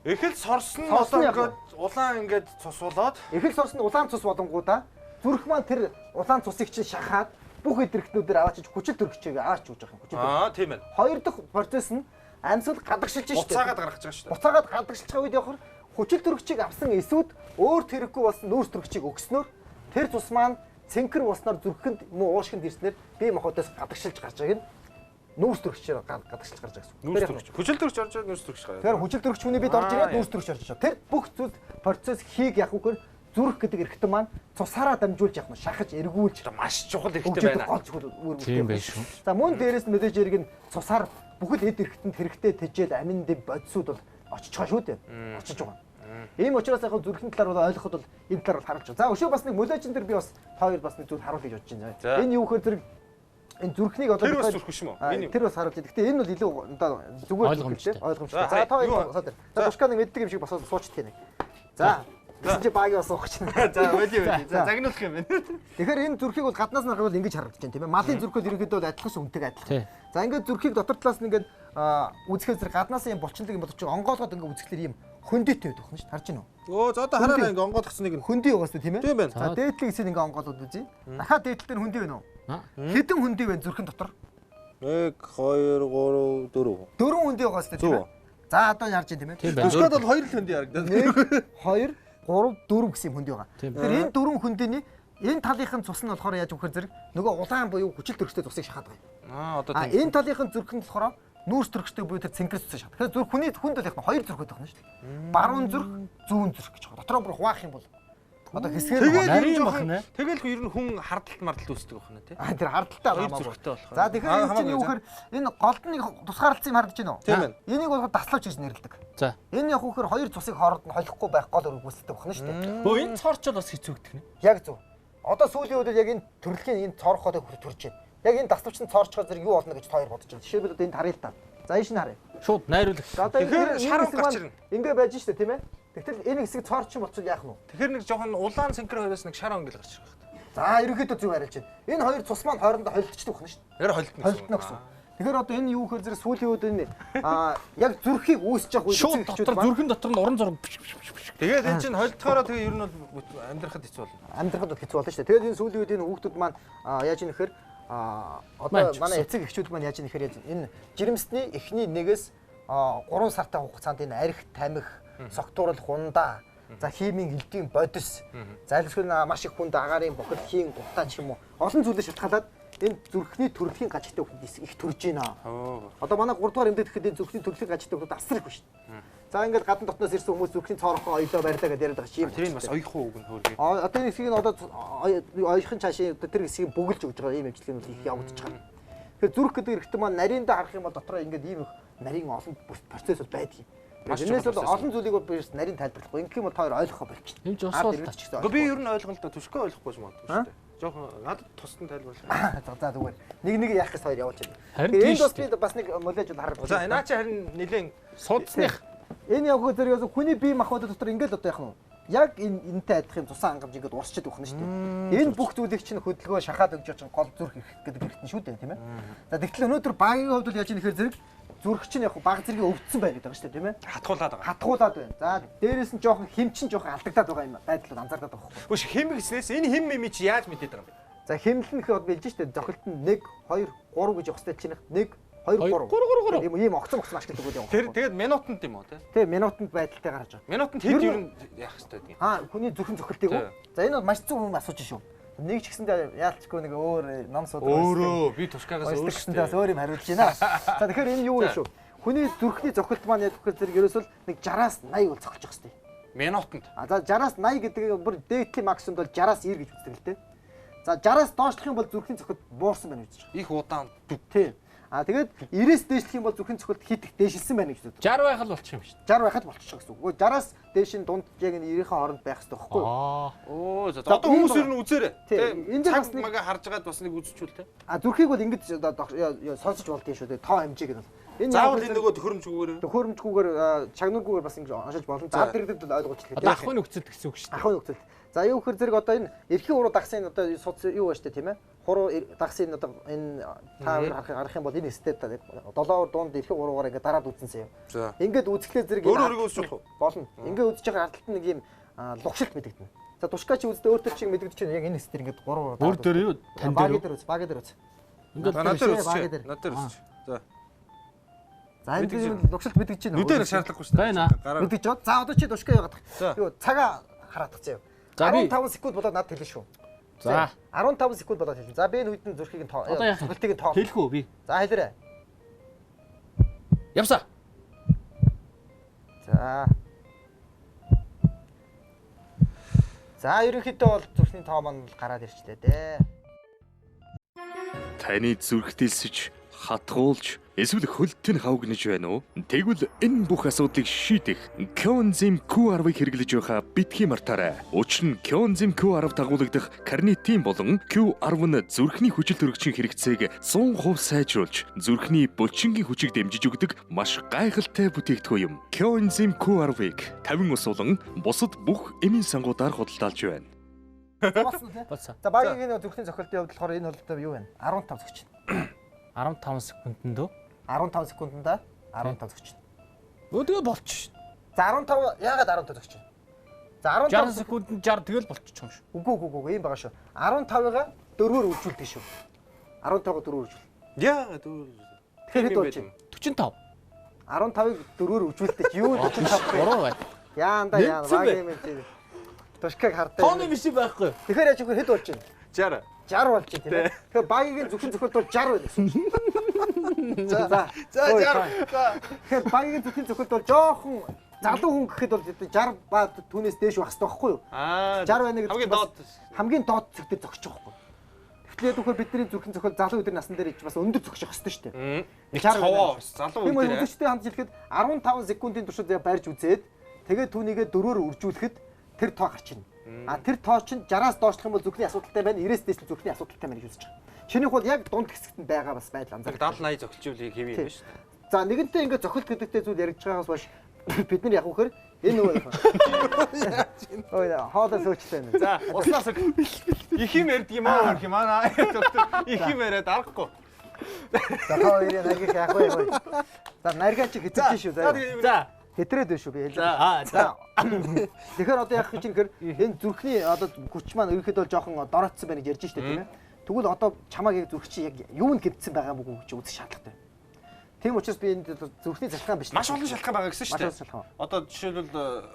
Эхэл сорсон ингээд улаан ингээд цус болоод эхэл сорсон улаан цус болонгуудаа зүрх маань тэр улаан цусыг чинь шахаад бүх эдэрхтнүүдээр аваачиж хүчил төрөгчийг аваач өгч байгаа юм. Хүчил. Тийм байна. Хоёр дахь процесс нь амьсгал гадагшилж шүү дээ. Буцаагаад гаргаж байгаа шүү дээ. Буцаагаад гадагшилж байгаа үед явахаар хүчил төрөгчийг авсан эсүүд өөр тэрэггүй болсон нүүрс төрөгчийг өгснөөр тэр цус маань цэнхэр болсноор зүрхэнд муу уушгинд ирснээр бие махбодоос гадагшилж гарч байгааг нь нүүрс төрөгчээр гадагшилж гарч байгаа гэсэн. Нүүрс төрөгч. Хүчил төрөгч орж байгаа нүүрс төрөгч гараа. Тэгэхээр хүчил төрөгч хүний бид орж ирээд нүүрс төрөгч орж байгаа. Тэр бүх зүйл процесс хийг яг үгээр зүрх гэдэг эрхтэн маань цусаараа дамжуулж явах нь шахаж эргүүлж маш чухал эрхтэн байна. Тийм байх шүү. За мөн дээрээс мэдээж эрг нь цусаар бүхэл эд эрхтэнд хэрэгтэй тэжээл амин дэв бодисууд бол очиж байгаа шүү дээ. Очиж байгаа. Ийм учраас яг зүрхний талаар бол ойлгоход бол энэ талаар бол харуулж байгаа. За өшөө бас нэг мөлөжин дээр би бас та хоёр бас нэг зүйл харуулъя гэж бодож байна. Энэ юу гэхээр зэрэг энэ зүрхнийг одоо тэр бас зүрх биш юм уу? Тэр бас харуулж. Гэхдээ энэ бол илүү одоо зүгээр ойлгомжтой. За та хоёр босоод. За тушканыг мэддэг юм шиг босоод суучдаг нэг. За гэсэн чи багийг бас суух чинь. За wedi. За загнуулах юм байна. Тэгэхээр энэ зүрхийг бол гаднаас нь харахад ингэж харагдаж байна тийм ээ. Малын зүрхүүд ерөнхийдөө бол адилхан үнэтэйг адилхан. За ингээд зүрхийг дотор талаас нь ингээд үзэхээр зэрэг гаднаас юм булчиндаг юм бодож байгаа. Онгоолгоод ингээд үзэхлээр юм хөндөөтэй байдаг юм шүү дээ. Харж байна уу? Өө за одоо хараа ингээд онгоолгоцсон нэг нь хөндөй угаастай тийм ээ. Тийм байна. За дээдлийг хэсэг ингээд онгоолгоод үзье. Дахиад дээдлэл дээр хөндөй байна уу? Хэдэн хөндөй байна зүрхэн дотор? 1 2 3 4. 4 хөндөй угаастай тийм ээ. За одоо харж байна тийм ээ. Тушкад бол 2 л хөндөй харагдаад. 1 2 3 4 гэсэн юм хөндөй байгаа. Тэгэхээр энэ 4 хөндөйний энэ талынхын цус нь болохоор яаж өгөхөр зэрэг нөгөө улаан буюу хүчил төрөгчтэй цусыг шахаад байгаа юм. Одоо энэ талынхын зүрхэнд болохоор нүүрс зүрхтэй буюу тэр цэнхэрсэн шат. Тэгэхээр зүрх хүний хүнд бол яг хоёр зүрх байдаг нь шүү дээ. Баруун зүрх, зүүн зүрх гэж байна. Дотроо бүр хуваах юм бол одоо хэсгээр тэгэл ер нь хүн хардалт мардалт үүсдэг байна тий. Тэр хардалтаа хамаагүй. За тэгэхээр энэ чинь юу гэхээр энэ голд нэг тусгаарлалцсан юм харагдаж байна уу? Тийм байна. Энийг бол даслууч гэж нэрлэдэг. За. Энэ яг үхээр хоёр цусыг хооронд нь холихгүй байх гол үүрэг үүсдэг байна шүү дээ. Өө энэ цорч бол бас хэцүүгдэх нэ. Яг зөв. Одоо сүүлийн үеэр яг энэ төрөлхийн энэ цорхоо төрж байна. Яг энэ даслуучин цорчгоо зэрэг юу болно гэж хоёр бодож байна. Жишээлбэл одоо энэ харъя л та. За энэ харъя. Шууд найруулах. Тэгэхээр шарам гарч ирнэ. Ингээ байж штэ тийм ээ. Тэгтэл энэ хэсэг цорчин болчихвол яах нь вэ? Тэгэхээр нэг жоохон улаан синхро хоёроос нэг шар өнгөл гарч ирэх хэрэгтэй. За ерөнхийдөө зөв харилж байна. Энэ хоёр цус маань хоорондоо холилдчихдаг байна шүү дээ. Яг холилдно. Холилдно гэсэн. Тэгэхээр одоо энэ юу гэхээр зэрэг сүүлийн үед энэ яг зүрхийг үүсэж явах үе шууд дотор зүрхэн дотор нь уран зураг. Тэгээд энэ чинь холилдохороо тэгээ ер нь бол амьдрахад хэцүү болно. Амьдрахад бол хэцүү болно шүү дээ. Тэгээд энэ сүүлийн үед энэ хүүхдүүд маань яаж юм нэхэр одоо манай эцэг эхчүүд маань яаж юм нэхэр энэ жирэмсний эхний нэгээс 3 сартай хугацаанд энэ арх тамхи согтуурал хундаа за химийн элдвийн бодис зайлшгүй маш их хүнд агаарын бохир хийн гутаа ч юм уу олон зүйлээр шалтгаалаад энэ зүрхний төрөлхийн гажигтай хүмүүс их төрж байна. Одоо манай 3 дугаар эмдээд ихэд энэ зүрхний төрөлхийн гажигтай хүмүүс асар их байна шүү дээ. За ингээд гадна дотноос ирсэн хүмүүс зүрхний цоорхоо оёлоо барьлаа гэдээ яриад байгаа юм. Тэр нь бас оёхоо үг нь хөргий. Одоо энэ хэсгийг нь одоо оёхын цаашаа тэр хэсгийг бүгэлж өгж байгаа ийм эмчилгээ нь их явагдаж байгаа. Тэгэхээр зүрх гэдэг эргэтэн маань нарийнда харах юм бол дотроо ингээд ийм их нарийн олон процесс бол байдаг юм. Тэрнээс бол олон зүйлийг бол би нарийн тайлбарлахгүй. Ингэх юм бол та хоёр ойлгохгүй болчих. Энд ч усвал. Би ер нь ойлгоно л да түшгөө ойлгохгүй юм байна шүү дээ. Жохон надад тусдан тайлбарлаа. За зүгээр. Нэг яг хэс хоёр явуулж байна. Энд бас би бас нэг молож бол харах. За наа чи харин нэлээд судасных. Энэ яг зэрэг хүний бие махбод дотор ингээд одоо яах нь яг энэтэй адилхан цусан хангамж ингээд урсчихэд өгнө шүү дээ. Энэ бүх зүйлийг чинь хөдөлгөөн шахаад өгч чинь гол зүрх ирэх гэдэг хэрэгтэн шүү дээ тийм ээ. За тэгтэл өнөөдөр багийн хувьд бол яаж юм нэхэр зэрэг зүрх чинь яг баг зэрэг өвдсөн байх гэдэг шүү дээ тийм ээ. Хатгуулаад байгаа. Хатгуулаад байна. За дээрээс нь жоохон хэмчин жоохон алдагдаад байгаа юм байдал анзаардаад байгаа байхгүй. Үгүй хэм гэснээс энэ хэм мими чи яаж мэдээд байгаа юм бэ? За хэмлэнэх бол билж шүү дээ. Зохилт нь 1 2 3 гэж явах хэрэгтэй чинь 1 2 3 ийм огцон ашигладаг үү юм. Тэр тэгээд минутанд юм уу тий минутанд байдалтай гарч байгаа. Минутанд хэд ер нь яах хэрэгтэй юм. Хүний зүрхэн зохилтыг үү? За энэ бол маш зөв хүн асууж шүү. Нэг ч гэсэндээ яалтчгүй нэг өөр ном судалгаа. Өөрөө би тушкаагаас өөрсдөөс өөр юм хариулж байна. За тэгэхээр энэ юу вэ шүү? Хүний зүрхний зохилт маань яг гэхээр зэрэг ерөөсөл нэг 60-аас 80 бол зохилж байгаа хэрэгтэй. Минутанд. За 60-аас 80 гэдэг бүр дээдлийн максимум бол 60-аас 90 гэж үздэг л дээ. За 60-аас доошлох юм бол зүрхний зохилт буурсан байна гэж байна. Их удаан. Тийм. Тэгээд 90-ээс дээшлэх юм бол зүрхний зохилт хит их дээшилсэн байна гэж үздэг. 60 байх л болчих юм шүү дээ. 60 байхад болчих гэсэн үг. 60-аас дээш нь дунд яг энэ 90-ийн хооронд байх хэрэгтэй байхгүй юу? Оо за одоо хүмүүс ер нь үзээрэй. Энд цаг мага харж байгаад бас нэг үзчихвэл те. Зүрхийг бол ингэж сонсож болдгийн шүү дээ. Тоо хэмжээг нь. Энэ заавал энэ нөгөө төхөөрөмжгүйгээр чагнуулгүйгээр бас ингэж оншиж болно. За дэрэгдэд бол ойлгож хэлээ. Ахын нөхцөл гэсэн үг шүү дээ. Ахын нөхцөл. За юу гэхээр зэрэг одоо энэ эрхийн уруу дагсын одоо суц юу ба штэ тийм ээ. Хуруу дагсын одоо энэ таавар харах юм бол энэ степ 7 дунд эрхийн уруугаар ингээд дараад үзэнсэн юм. Ингээд үзэхлээр зэрэг өөрөөрөө үзчих болох уу? Болно. Ингээд үзэж байгаа ардталт нэг юм лугшилт мэдэгдэнэ. За тушкач үздэг өөртөө чиг мэдэгдэж чинь яг энэ степ ингээд 3 өөр дээр юу тань дээр багийн дээр үз. Ингээд над дээр үзчих. За. За энэ дээр лугшилт мэдэгдэж чинь нүдээр шаардлагагүй шүү дээ. Байна. Мэдэгдэж бод. За одоо чи тушка яагаад. Юу цагаа хараад тацаа. 15 секунд болоод надад хэлнэ шүү. За 15 секунд болоод хэлнэ. За би энэ үедэн зүрхийг нь цогтыг нь тоо. Хэлэх үү би? За хэлээрэй. Явсаа. За ерөнхийдөө бол зүрхний тоо маань гараад ирчлээ дээ. Таны зүрх дэлсэж, хатгуулж, эсвэл хөлтөнд хавгнаж байна уу? Тэгвэл энэ бүх асуудлыг шийдэх Coenzym Q10-ыг хэрэглэж байхаа битгий мартаарай. Учир нь Coenzym Q10 дагуулгадах карнитин болон Q10 нь зүрхний хүчил төрөгчийн хэрэгцээг 100% сайжруулж, зүрхний булчингийн хүчийг дэмжиж өгдөг маш гайхалтай бүтээгдэхүүн юм. Coenzym Q10-ыг 50 ус болон бусад бүх эмийн сангуудаар худалдаалж байна. Болсон. За багийн нэг зүрхний зохилтын хувьд болохоор энэ бол юу вэ? 15 зөгч. 15 секундэд үү? 15 секунданда 15 зөгч. Өөдгөө болчих. За 15 яагаад 15 зөгч? За 60 секундэд 60 тэгэл болчих юм шүү. Үгүй ийм байгаа шүү. 15-ыг 4-өөр үржүүлдэг шүү. 15-ыг 4-өөр үржүүл. Яагаад 4-өөр? Тэгэхээр хэд болж байна? 45. 15-ыг 4-өөр үржүүлдэг юу 45 вэ? 3 бай. Яанда багийн мэд. Тушкаг хардаа. Тооны биш байхгүй. Тэгэхээр яаж ихээр хэд болж байна? 60. 60 болж байна тийм ээ. Тэгэхээр багийн зөвхөн зөвхөлт бол 60 байна. За. Тэгэхээр багийн зүрхний цохилт бол жоохон залуу хүн гэхэд бол 60 ба түүнээс дээш байх хэрэгтэй байхгүй юу? 60 байна гэдэг хамгийн доод зэгтээ зогсчих واخгүй. Тэгэхээр түүхээр бидний зүрхэн цохил залуу өдрийн насн дээр бас өндөр зогсчих хэрэгтэй шүү дээ. Нэг цаваа залуу үед дээр үзэгчтэй хамт хэлэхэд 15 секундын туршид барьж үзээд тэгээд түүнийгээ 4-оор үржүүлэхэд тэр тоо гарч ирнэ. А тэр тоо чинь 60-аас доошлох юм бол зүрхний асуудалтай байна, 90-ээс дээшлэх зүрхний асуудалтай байна гэж үзэж байгаа. Чинийх бол яг дунд хэсэгт нь байгаа бас байдал анзаарах. 70-80 зохилжуулыг хэвээ юм шүү дээ. За нэгэнтээ ингээд зохилт гэдэгтэй зүйл яригдж байгаагаас биш бид нар яг үхээр энэ нөгөө ой хоолой суучтай байна. За уснаас их юм ярьдаг юм аа гэх юм аа доктор их юм яриад арахгүй. За хоёрын агих яг бай. За наргаа чи хэцэж шүү. За хэтрээд байна шүү би хэлээ. за Тэгэхээр одоо яг гэж нэхэр энэ зүрхний одоо хүч маань ерөөхдөө жоохон дороотсон байна гэж ярьж штэ тийм ээ. Тэгвэл одоо чамааг яг зүрх чи яг юунд гэрдсэн байгаа мүү гэж үзэх шаардлагатай. Тийм учраас би энэ зүрхний цалхаан биш. Маш олон шалтгаан байгаа гэсэн шүү дээ. Маш олон шалтгаан. Одоо жишээлбэл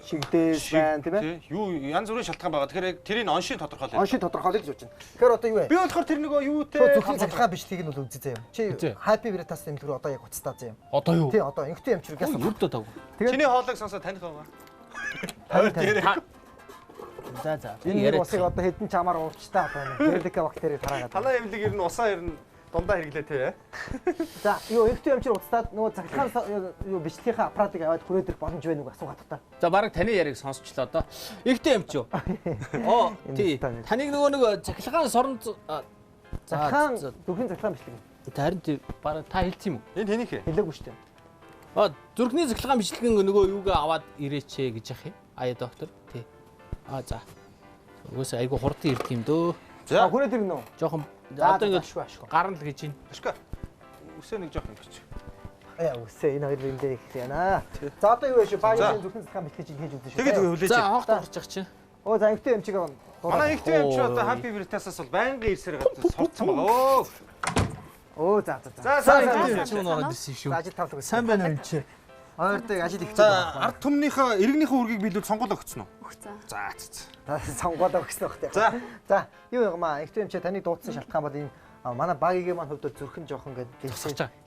шигдээс байна тийм ээ. Юу янз бүрийн шалтгаан байгаа. Тэгэхээр тэрийг оншийн тодорхойлоо. Оншийн тодорхойлоо гэж бодож байна. Тэгэхээр одоо юу вэ? Би болохоор тэр нөгөө юутэй зүрхний цалхаан бичлэгийг нь бол үзье заяа. Чи Happy Veritas нэмлэг одоо яг уцтаа заяа. одоо юу? Тий одоо инхтэн амчраг яасан. Юрдөө таг. Чиний хоолойг сонсоод таних байгаа. За. Энэ усыг одоо хэдэн чамаар уурчтай байна. Герлика бактерийг хараагаад. Танаа эмнэлэг ер нь усаа ер нь дундаа хэрэглээ те. За юу инхтэн амчраг уцтаад нөгөө цахилгаан юу бичлэгийн аппаратыг аваад хүрээд ирэх боломж байна уу асуугаад та. За баг таны яриг сонсчлоо одоо. Игтэй юм ч юу? Оо тий. Таныг нөгөө цахилгаан сорон цахилгаан зүрхний цахилгаан бичлэг. Харин тий баг та хэлсэн юм уу? Энэ тэнийх ээ. Хэлээгүй шүү дээ. Зүрхний цахилгаан бичлэгийн нөгөө юугаа аваад ирээч гэж яах юм? Ая доктор. Тий. За. Угсаа айгу хурдан ирд юм дөө. За хүрээд ирнэ үү? Жохон одоо ингэ гарна л гэж байна. Ашка. Үсээ нэг жоох юм гэж. Үсээ энэ хоёр биндээ их яана. За одоо юу вэ шүү? Багийн зүрхний цахилгаан бичлэг хийж үзэн шүү. Тэгээд хүлээж. За хоогт орчих чинь. Оо за инхтэн амчиг аваа. Манай инхтэн амч одоо Happy Veritas-аас бол байнгын ирсээр гадаа сурцсан байгаа. Оо за. За инхтэн амч ороод ирсэн шүү. Ажил тавлаг. Сайн байна уу чи? Ойртой ажил их. За ард түмнийхээ иргэнийхээ үргийг биелүүл сонгол өгсөн үү? Өгсөн. За. Сонгоод өгсөн багтай. За юу юм аа инхтэн амч таны дуудсан шалтгаан бол энэ манай багийн маань хувьд зүрхэн жоохон гэдэг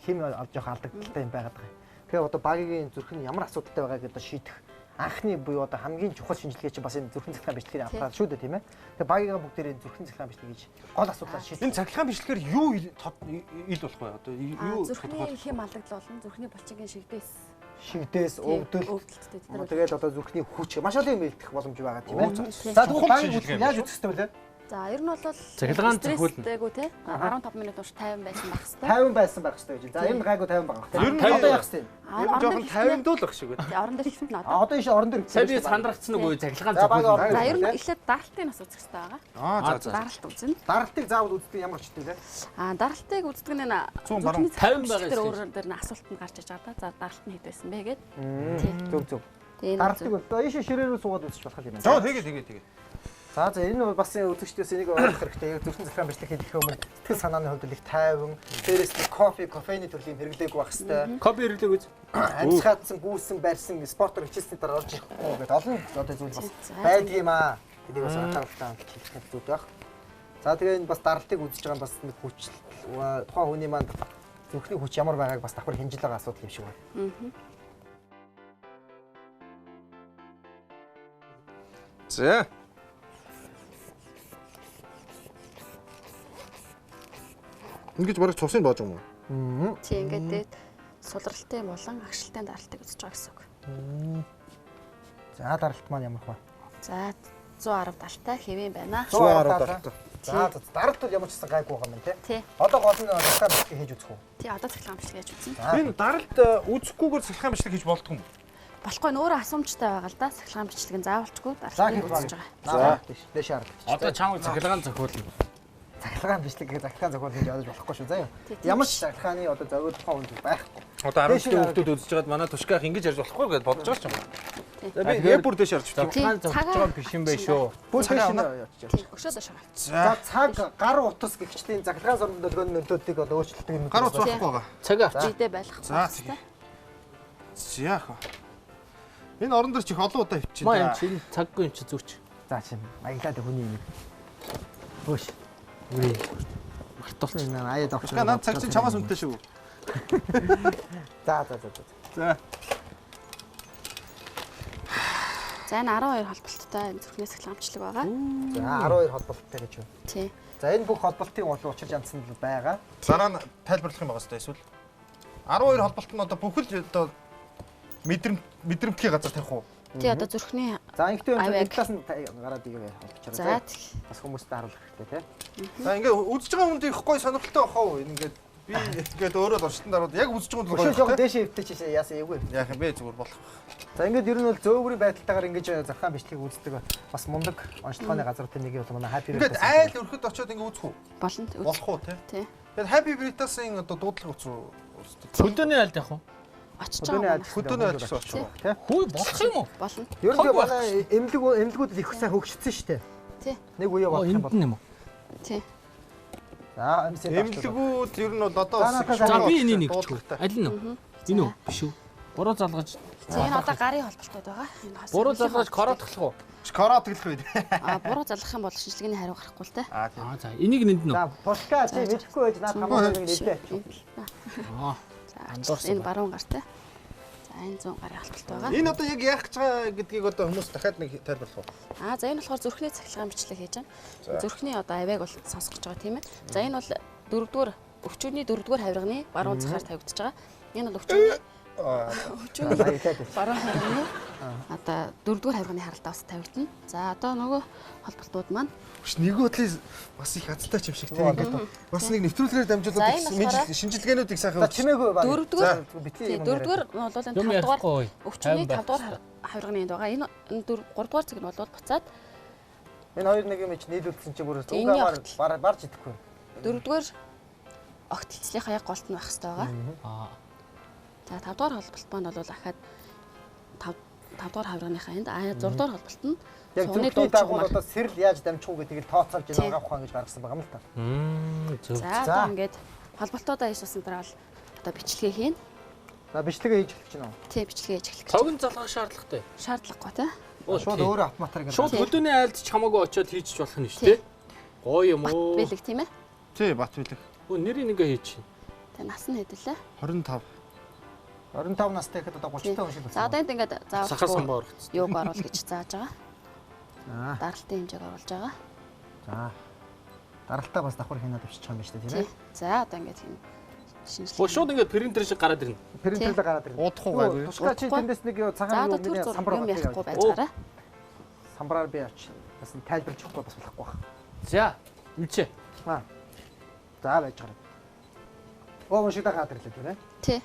хим жоохон алдагдaltaй юм байгаад байгаа. Тэгэхээр одоо багийн зүрхэн ямар асуудалтай байгааг одоо шийдэх анхны буюу одоо хамгийн чухал шинжилгээ чинь бас энэ зүрхэн цахилгаан бичлэгийн аппарат шүү дээ тийм ээ. Тэгээ багийн бүгдээрээ зүрхэн цахилгаан бичлэг гэж гол асуудлаа шийдэх. Энэ цахилгаан бичлэгээр юу ил болох вэ? Одоо юу зүрхний хэм алдагдал болно. Зүрхний булчингийн шигдээс өвдөл. Тэгээд одоо зүрхний хүч маш олон юм илтгэх боломж байгаа тийм ээ. За тэгвэл багийн яаж үзэх ёстой вэ? За ер нь бол цахилгаан цохиулна. Тэйгүү те 15 минут турш 50 байсан байх хэвээр. 50 байсан байх хэвээр гэж. За ер нь гайгүй 50 байгаа хэрэг. Ер нь одоо яах вэ? Ер нь жоохон 50 дуулах шиг байна. Орон дээр хэлсэн нь одоо энэ орон дээр сая би сандрагдсан үгүй цахилгаан цохиулна. За ер нь эхлээд даралтын нас үзэх хэрэгтэй байгаа. За. Даралт үзнэ. Даралтыг заавал үздэг ямар ч юм те. Даралтыг үздэг нь 150 байгаа өөр дээр нь асуултанд гарч иж байгаа да. За даралт нь хэд байсан бэ гэд. Зөв. Даралтыг одоо ийш ширээрөө суугаад үзчих болох юм байна. За тэгээ. За энэ бол бас үзэгчдээс энийг ойлгох хэрэгтэй. Яг зүрхэн цахилгаан бичлэг хийх өмнө сэтгэл санааны хувьд их тайван, дээрээс нь кофеины төрлийн хэрэглээг байх хэрэгтэй. Кофе хэрэглээг үз. Амьсгаадсан, гүйсэн, барьсан, спортоор хичээсний дараа орж ирэхгүй гэдэг олон одоо зүйл бас байдаг юм аа. Тэнийг бас анхааралтай хэлэх зүйл байх. За тэгээ энэ бас даралтыг үзэж байгаа бас нэг хүч тухайн хүний манд зүрхний хүч ямар байгааг бас давхар хэмжил байгаа асуудал юм шиг байна. За. Ингэж бараг цусын боож юм уу? Тийм ингээд сулралтай болон агшилтын даралтыг үзэж байгаа гэсэн үг. За даралт маань ямар вэ? За 110 далтай хэвэн байна. 110 далтай. За даралт бол ямар ч гэсэн гайгүй байгаа юм тий. Одоо гол нь цахилгаан бичлэг хийж үзэх үү? Тий одоо цахилгаан бичлэг хийж үзье. Энэ даралт үзэхгүйгээр цахилгаан бичлэг хийж болдгоо юм. Болохгүй нөөрэ асуумжтай байгаа л да. Цахилгаан бичлэг нь заавалчгүй даралтыг үзэж байгаа. За дэш шаардлага. Одоо чам цахилгаан зохиулна. Цахилгаан бичлэг гэж захилгаан зохиол хийж ойлгож болохгүй шүү заа юу. Ямар ч цахилгааны одоо зохиол тухайн үнд байхгүй. Одоо 10 хүүхдүүд үзэж байгаад манай тушгаах ингэж ярьж болохгүй гэж бодож байгаа ч юм. За би яг бүр дэш харж байна. Цахилгаан зохиож байгаа биш юм байх шүү. Бүр дэш өшөөд шагаа. За цаг гар утас гихчлийн цахилгаан сорон төлгөөний нөлөөдийг одоо өөрчлөлтийг юм. Гар утас байхгүй байгаа. Цаг авч. Зүйдээ байх. За яах вэ? Энэ орон дээр ч их олон удаа хөвчих. Маа юм чи цаггүй юм чи зүгч. За чинь маялаад хүний юм. Хөөш. Үрээ. Мартуулсан. Аяад авах. Наад цаг чинь чамаас үнэтэй шүү. За. За. За энэ 12 холболттой энэ зүрхний сахилгамчлаг байгаа. За 12 холболттой гэж байна. Тий. За энэ бүх холболтын учир янз нь байгаа. Санаа нь тайлбарлах юм байгаа сте эсвэл 12 холболт нь одоо бүхэл одоо мэдрэмтгий газар тавих уу? Тий одоо зүрхний За ингэхдээ энэ талаас нь гараад игээ холбож за байгаа. Бас хүмүүстээ харуулах хэрэгтэй тий. За ингээ үзэж байгаа хүнд их гоё сонирхолтой бахаа уу? Ингээд би ингээд өөрөө л орчтон дараад яг үзэж байгаа Өшөө жоохон гоё. дээшээ хөвтөж яасан эвгүй. Яах юм бэ зүгээр болох. За ингээд ер нь бол зөөврийн байдалтайгаар ингэж зархаан бичлэгийг үздэг бас мундаг онцлогооны газруудын нэг бол манай Happy Ингээд айл өрхөд очиод ингээ үзэх үү? болно. Болох уу те? Тий. Тэгээд Happy Veritas-ын одоо дуудлага үзүү. Хөдөөний айлд явах уу? Очиж Хөдөөний байгаа. айлд Хөдөөний айлд гэсэн очиж байгаа. тий. Хүй болох юм уу? Болно. Ер нь манай эмнэлгүүд их сайн хөгжсөн шүү дээ. Тий. Нэг үе бодох юм Энд бол. нь юм уу? Тий. За Эмнэлгүүд ер нь бол одоо За би энийг нэг чихв. Аль нь вэ? Энэ үү? Биш үү? Буруу залгаж. За энэ одоо гарын холболтууд байгаа. Энэ хас. Буруу залгаж коротглох уу? Короо тэглэх үед. Буруу залгах юм бол шинжилгээний хариу гарахгүй л те. Тийм. За энийг нэнд нь үү? За пошка чи мэдэхгүй байж наад хамаагүй нэг нэлээ ачив. Аа. За энэ баруун гар те. За энэ 100 гарын холболт байгаа. Энэ одоо яг яах гэж байгаа гэдгийг одоо хүмүүс дахиад нэг тайлбарлах уу? За энэ болохоор зүрхний цахилгаан бичлэг хийж байгаа. Зүрхний одоо авиаг бол сонсох гэж байгаа тийм ээ. За энэ бол 4-р өвчүүний 4-р хавирганы баруун цагаар тавигдаж байгаа. Энэ бол өвчүүний баруун хавирганы одоо 4-р хавирганы харалтаа бас тавигдана. За одоо нөгөө холболтууд маань Биш нэг бодлын бас их азтай юм шиг тийм ингээд бас нэг нэвтрүүлгээр дамжуулаад шинжилгээнүүд их сайхан. За чимээгүй байна. 4-р битгий юм. 4-р нь бол энэ 5-р өвчүүний 5-р хавирганы энд байгаа. Энэ 3-р цаг нь бол буцаад Энэ хоёр нэг юм чи нийлүүлсэн чи бүрээс угаагаар барж идэхгүй. 4-р огт хэлцлийнхаа яг голт нь байх хэрэгтэй байгаа. За 5-р холболт маань бол ахаад 5-р хавирганыхаа энд 6-р холболт нь Яг зөвхөн дагуул одоо сэрэл яаж дамжих уу гэдгийг тооцоолж байгаа ухаан гэж гаргасан байгаа юм л та. Зөв. За одоо ингээд холболтоодоо хийсэн дараа бол одоо бичлэгээ хийн. За бичлэгээ хийж эхэлж байна уу? Тий бичлэгээ хийж эхлэх гэж. Цог нь залгах шаардлагатай. Шаардлагагүй тий. Шууд өөрөө автоматар ингээд. Шууд хөдөөний айлд ч хамаагүй очиод хийчих болох нь шүү дээ. Гоё юм уу? Бэлэг тийм ээ. Тий, бат билэг. Нэрийг ингээ хийчих. Тэ нас нь хэдэлээ? 25. 25 настай гэхэд одоо 30 та хүн шиг За байна. одоо энд ингээд Сахар самбаа орох. юуг оруул гэж зааж байгаа. За. Даралтын хэмжээг оруулж байгаа. За. Даралтаа бас давхар хийнаад авчиж байгаа юм байна шүү дээ, тийм ээ. За одоо ингээд хин шинжилгээ. Шууд ингээ принтер шиг гараад ирнэ. Принтерлээ гараад ирнэ. Уудах уу гайгүй. Тушгаа чи тэндээс нэг За цагаан одоо юу түр миний зур самбар юм ярихгүй байцгаараа. самбараар би авч бас тайлбарч өгөхгүй бас болохгүй байна. За, үлчээ. За байж гараа. Оо шиг та гадар ирлээ тийм ээ. Тий.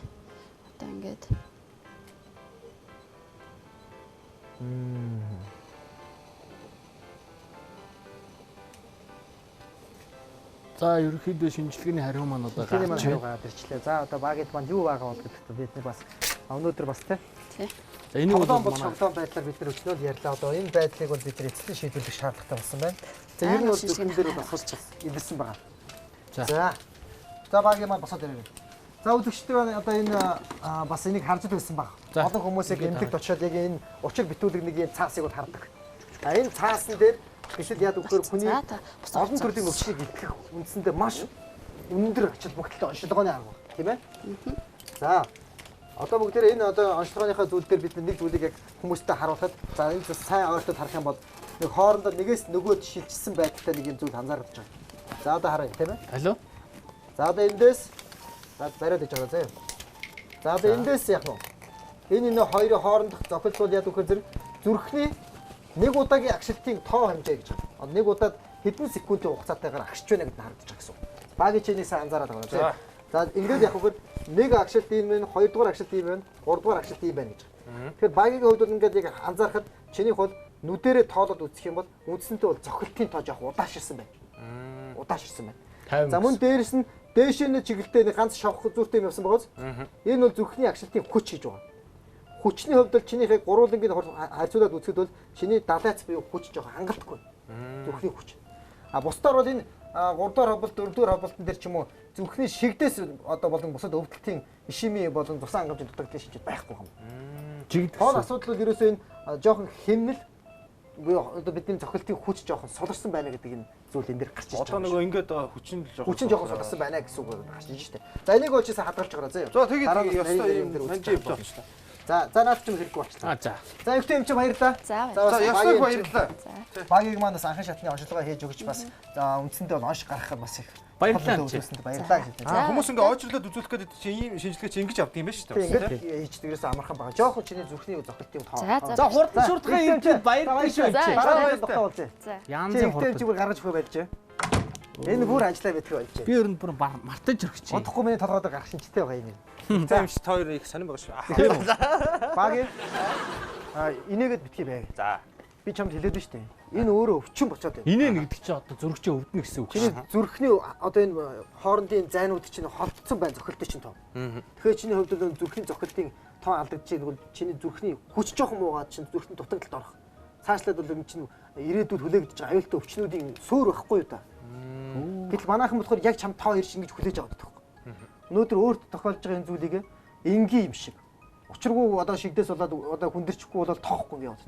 Одоо ингээд За, ерөнхийдөө шинжилгээний хариу маань одоо Тэний маань гарч байна. гараад ирчлээ. За одоо багт маань юу байгаа бол гэдэгт бид нэг бас өнөөдөр бас тийм. тий. За, энийг бол Тоглоом манай тоглоом байдлаар бид нар өчнөө ярьлаа. Одоо энэ байдлыг бол бид эцэст шийдвэрлэх шаардлагатай болсон байна. За ер нь бол зөвхөн дээр бол бас илэрсэн байгаа. За. За багийн маань босоод ирээ. За үзэгчдээ одоо энэ бас энийг харж байсан баг. За. Олон хүмүүсийг эмнэлэгт очиод яг энэ учир битүүлэг нэг юм цаасыг бол хардаг. А энэ цаасан дээр бишэл яд өгөхөр хүний За та бус олон төрлийн өвчнийг итгэх үндсэндээ маш өндөр ачаал бүгдээ онцлогооны арга байна, тийм ээ? За. Одоо бүгдээр энэ одоо онцлогооныхаа зүйл дээр бид нэг зүйлийг яг хүмүүстээ харуулхад за энэ сайн ойртоод харах юм бол нэг хоорондоо нэгээс нөгөөд шилжсэн байдалтай нэг юм зүйл анзаарч байгаа. За одоо харъя, тийм ээ? Алло. За одоо эндээс за бариад иж байгаа заяа. За одоо эндээс яг нь энэ хоёрын хоорондох зохилт бол яд өгөхөр зэрэг зүрхний нэг удаагийн агшилтын тоо хэмжээ гэж байна. Одоо нэг удаад хэдэн секундын хугацаатайгаар агшиж байна гэдээ харагдаж байгаа гэсэн. Багийн чинийг сайн анзаараад байгаа тийм. За ингээд яг өгөхөр нэг агшилт ийм байна, хоёрдугаар агшилт ийм байна, гуравдугаар агшилт ийм байна гэж. Тэгэхээр багийн хувьд бол ингээд яг анзаарахад чинийх бол нүдэрээ тоолоод үзэх юм бол үндсэндээ бол зохилтын тоо жоох удааширсан байна. Удааширсан байна. За мөн дээрэс нь дээшээ нэг чиглэлтэй нэг ганц шавх зүйтэй юм явсан байгаас энэ бол зүрхний агшилтын хүч гэж байгаа. Хүчний хувьд бол чинийхээ гурвуулангийн харьцуулаад үзэхэд бол чиний далайц буюу хүч жоох хангалтгүй. Зүрхний хүч. А бусдаар бол энэ 3-р хавбалт 4-р хавбалтан дээр ч юм уу зүрхний шигдээс одоо болон бусад өвдөлтийн ишими болон тусан хангамжийн дутагдaltaй шинжил байхгүй юм. Жигд Хоол асуудал бол ерөөсөө энэ жоохон хэмнэл одоо бидний зохилтын хүч жоохон суларсан байна гэдэг энэ зүйл энэ дэр гарч ирж Одоо нөгөө ингээд хүчин жоохон суларсан байна гэсэн үг гарч ирж штэ. За энийг очиж хадгалж байгаарай заяа. За тэгээд ёстой юм манжи явж байна. За наад чинь хэрэггүй болчихлоо. За өвтөө юм чи баярлаа. За ёстой баярлаа. Багийг манаас анхан шатны онцлогоо хийж өгч бас үндсэндээ бол онш гаргахад бас их баярлалаа. Баярлалаа гэж байна. Хүмүүс ингээ ойчлоод үзүүлэх гэдэг чинь ийм шинжилгээ чи ингэж авдаг юм байна шүү дээ. Ингээд хийждэгээс амархан байгаа. Жохон чиний зүрхний зохилтын тоо. За хурдан шуртгаа юм чи баярлалаа шүү. За. Янзын хурдан зүгээр гаргаж өгөө байж. Энэ бүр ажиллаа битгий болж. Би өрөнд бүр мартаж өрөх чинь. Удахгүй миний толгойд гарах шинжтэй байгаа юм. За юм чи хоёр их сонирн байгаа шүү. Багийн инээгээд битгий бай. За. Би чамд хэлээд шүү дээ. Энэ өөрөө өвчин болчиход байна. Инээ гэдэг чинь одоо зүрхчээ өвднө гэсэн үг. Чиний зүрхний одоо энэ хоорондын зайнууд чинь холдсон байна зохилттой чинь тоо. Тэгэхээр чиний хувьд бол зүрхний зохилтын тоо алдагдчихээн бол чиний зүрхний хүч жоохон муугаад чинь зүрхний дутагдлалд орох. Цаашлаад бол энэ чинь ирээдүйд хүлээгдэж байгаа аюултай өвчнүүдийн суур байхгүй юу та. Гэтэл манайхан болохоор яг чам тоо ирж ингэж хүлээж аваад байгаа. Өнөөдөр өөрт тохиолж байгаа энэ зүйлийг энгийн юм шиг. Учиргүй одоо шигдээс болоод одоо хүндэрчихгүй бол тоохгүй юм яваад.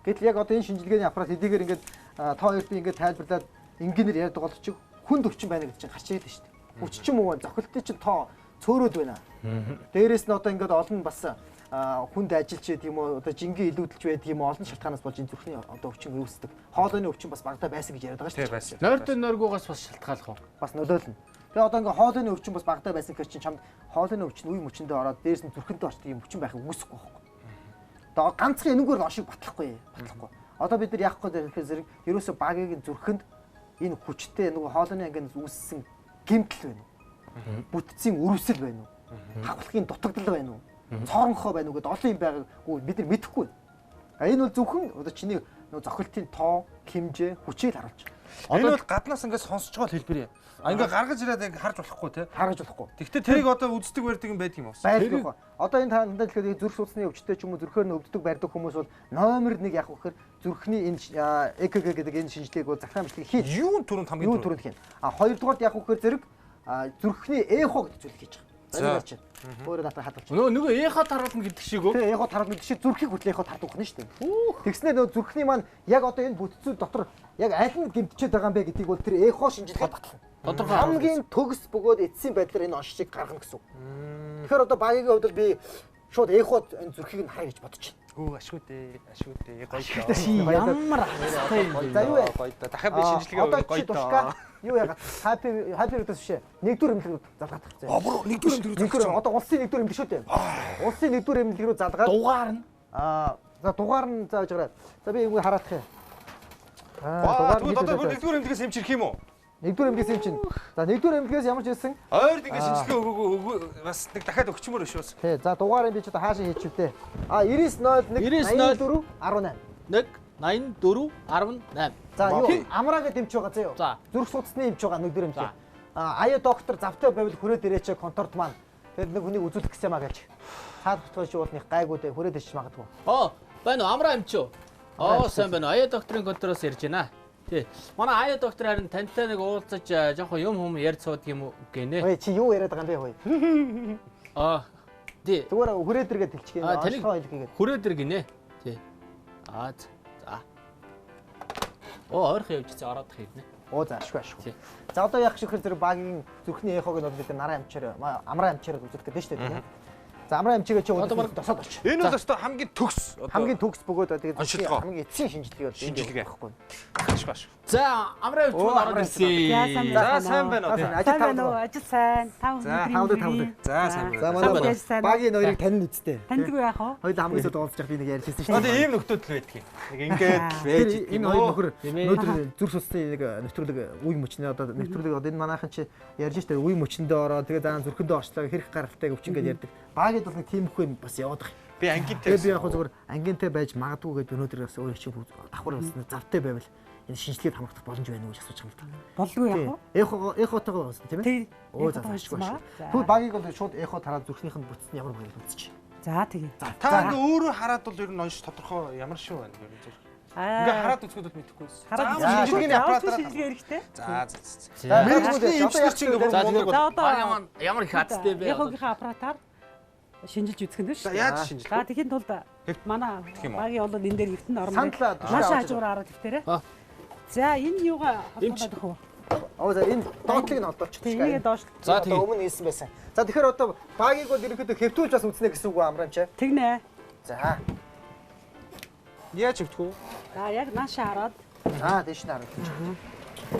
Гэтэл яг одоо энэ шинжилгээний аппарат хэдийгээр ингээд тоо хоёр би ингээд тайлбарлаад энгийнээр ярьдаг бол чи хүнд өвчин байна гэж чинь гарч ирээд шүү дээ. Хүч ч юм уу зохилтын чинь тоо цөөрөөд байна. Дээрээс нь одоо ингээд олон бас хүнд ажилч гэдэг юм уу одоо жингийн илүүдэлж байдаг юм олон шалтгаанаас болж энэ зүрхний одоо өвчин үүсдэг. Хоолойны өвчин бас багтаа байсан гэж яриад байгаа шүү дээ. Нойртой нойргуугаас бас шалтгаалах уу? Бас нөлөөлнө. Тэгээ одоо ингээ хоолойны өвчин бас багтаа байсан гэхээр чинь чамд хоолойны өвчин үе мөчөндөө ороод дээрс нь зүрхэндээ очдог юм өвчин байхыг үгүйсэхгүй байхгүй. Одоо ганцхан энэгээр ошиг батлахгүй. Одоо бид нар яах вэ гэхээр зэрэг ерөөсө багийн зүрхэнд энэ хүчтэй нөгөө хоолойны ангиас үүссэн гэмтэл байна уу? Бүтцийн өрөвсөл байна уу? Хавхлагын дутагдал байна уу? Цоронхоо байна уу гэдээ олон юм байгаагүй бид нар мэдэхгүй. Энэ бол зөвхөн одоо чиний нөгөө зохилтын тоо, хэмжээ, хүчийг харуулж байгаа. Энэ бол гаднаас ингээд сонсож байгаа хэлбэр юм. Ингээ гаргаж ирээд ингээ харж болохгүй те. Харж болохгүй. Тэгвэл тэрийг одоо үздэг барьдаг юм байдаг юм уу? Байдаг уу? Одоо энэ тандаа хэлэхэд зүрх судасны өвчтөй ч юм уу зүрхөөр нь өвддөг барьдаг хүмүүс бол номер 1 яг вөхөр зүрхний энэ ЭКГ гэдэг энэ шинжилгээг бол захиргаан бичлэг хийж юун түрүүнд хамгийн түрүүнд хийн. Хоёрдугаард яг вөхөр зэрэг зүрхний эхо гэдэг зүйл хийж байгаа. За. Өөрөө надад хадгалж. Нөгөө эхо таруулна гэдэг шиг үү? Тий, эхо таруулна гэдэг шиг зүрхийг хүртэл эхо тардуулах нь шүү дээ. Тэгснээр нөгөө зүрхний маань яг одоо энэ бүтцүүд дотор яг аль нь гэмтчихэд байгаа юм бэ гэдгийг бол тэр эхо шинжилгээд батлах. Тодорхой хамгийн төгс бөгөөд эцсийн байдлаар энэ оншийг гаргана гэсэн үг. Тэгэхээр одоо багийн хувьд би шууд эход энэ зүрхийг нь харъя гэж бодож байна. Хөө ашгүй дээ гоё ямар хастай юм бэ? За юу вэ? гоё да. Дахиад би шинжилгээ гоё да. Юу яагаад хайпер гэдээс бишээ. Нэгдүгээр эмнэлэг залгаад тахсан. Бүр нэгдүгээр нэгдүгээр одоо улсын нэгдүгээр эмнэлэг шүү дээ. Улсын нэгдүгээр эмнэлэг рүү залгаад дугаар нь за дугаар нь зааж гараад. За би ингэ хараадах юм. Дугаар нь одоо нэгдүгээр эмнэлгээс эмчирх юм уу? Нэгдүгээр эмнэлгээс эмчин. За нэгдүгээр эмнэлгээс ямар ч хэлсэн ойрд ингэ шинжилгээ өгөө бас нэг дахиад өгчмөр өшөөс. Тий. За дугаарыг би ч одоо хаашаа хийчихвэ. 9901 84 18. За юу амраагээ дэмч байгаа заяа. Зүрх судасны эмч байгаа нэгдүгээр эмч. Аяа доктор завтай байвал хүрээд ирээч конторт маань. Тэр нэг хүнийг үзүүлэх гэсэн маа гэж. Цаад бутгай шуулных гайгүй дээ хүрээд ич магадгүй. Байна уу амраа эмч үү? Сайн байна уу. Аяа докторын контороос ирж байна. Тий. Манай аяа доктор харин тантай нэг уулзаж жоохон юм ярьж суудаг юм гинэ. Ой чи юу яриад байгаа юм бэ хөөе? Тий. Зүгээр хүрээд иргээд хэлчихье. Онцгой хэлгээд. Хүрээд ир гинэ. Тий. За. Ойрхон явж ороод ирнэ. За ашгүй. За одоо яг шихэр зэрэг багийн зүрхний эхог нь бид нараа амчаар амраа амчаар үзүүлэх гэдэг нь шүү дээ. За амраа амчигээ чи одоо баг досоод очив. Энэ бол өстой хамгийн төгс бөгөөд тэгээд хамгийн эцсийн шинжилгээ бол шинжилгээ байхгүй. Ашгүй. За амраа амч ороод ирсэн. За сайн байна уу? Ажил сайн. 5 өдрийн. За сайн байна. За манай багийн хоёрыг таньд үсттэй. Таньдгүй яах вэ? Хоёул хамгийн сүүлд уулзж би нэг ярьжсэн шүү дээ. Одоо ийм нөхдөл байдаг юм. Нэг ингээд байж энэ хоёр нөхөр өнөөдөр зүрх судасны нэг нэвтрүүлэг үе мөчнөө одоо нэвтрүүлэг одоо энэ манайхан чи ярьж штэ үе мөчнөдөө ороо тэгээ заан зүрхэндөө орчлоо хэрэг гаралтай өвчин гэдээ ярьдаг. Багид бол нэг тийм хөө бас яваад байгаа. би ангинтай. Би яг зүгээр ангинтай байж магадгүй гэж өнөөдөр бас өөр чинь давхар бас завтай байвал энэ шинжилгээд хамгаалах боломж байна уу гэж асууж байгаа юм да. Болгүй яах вэ? Эхотойгоо болсон тийм ээ. Оо за ашгүй. Тэгвэл багийг бол шууд эхо тараад зүрхнийх нь бүтц нь ямар байгаад үзчих. За тэгээ. Та ингээ өөрөө хараад бол ер нь онш тодорхой ямар шүү байна ер нь зүрх. Ингээ хараад үзэхэд бол мэдэхгүй байсан. Хараад шинжилгээний аппаратаар шинжилгээ хэрэгтэй. За. Мэргэжлийн эмчнэр чинь ингээ за тэгээ ямар их хаттай бэ? Эхогийнхаа аппаратаар шинжилж үзэх нь шүү. За яаж шинжилэх За тэгэхэд тулд манай багийн бол энэ дээр хэвтэн орно. Сандлаа Маш хажуугаар хараад хэвтэрээ. За энэ юугаа холбогдох вэ? За энэ доотлыг нь олдуулчих. Энийг доош. За одоо өмнө хийсэн байсан. За тэгэхээр одоо багийг бол ерөнхийдөө хэвтүүлж бас үзнэ гэсэн үг амраамч. Тэгнэ. За. яаж хөвтгөө? За яг нааша хараад. За тийш нь хараад.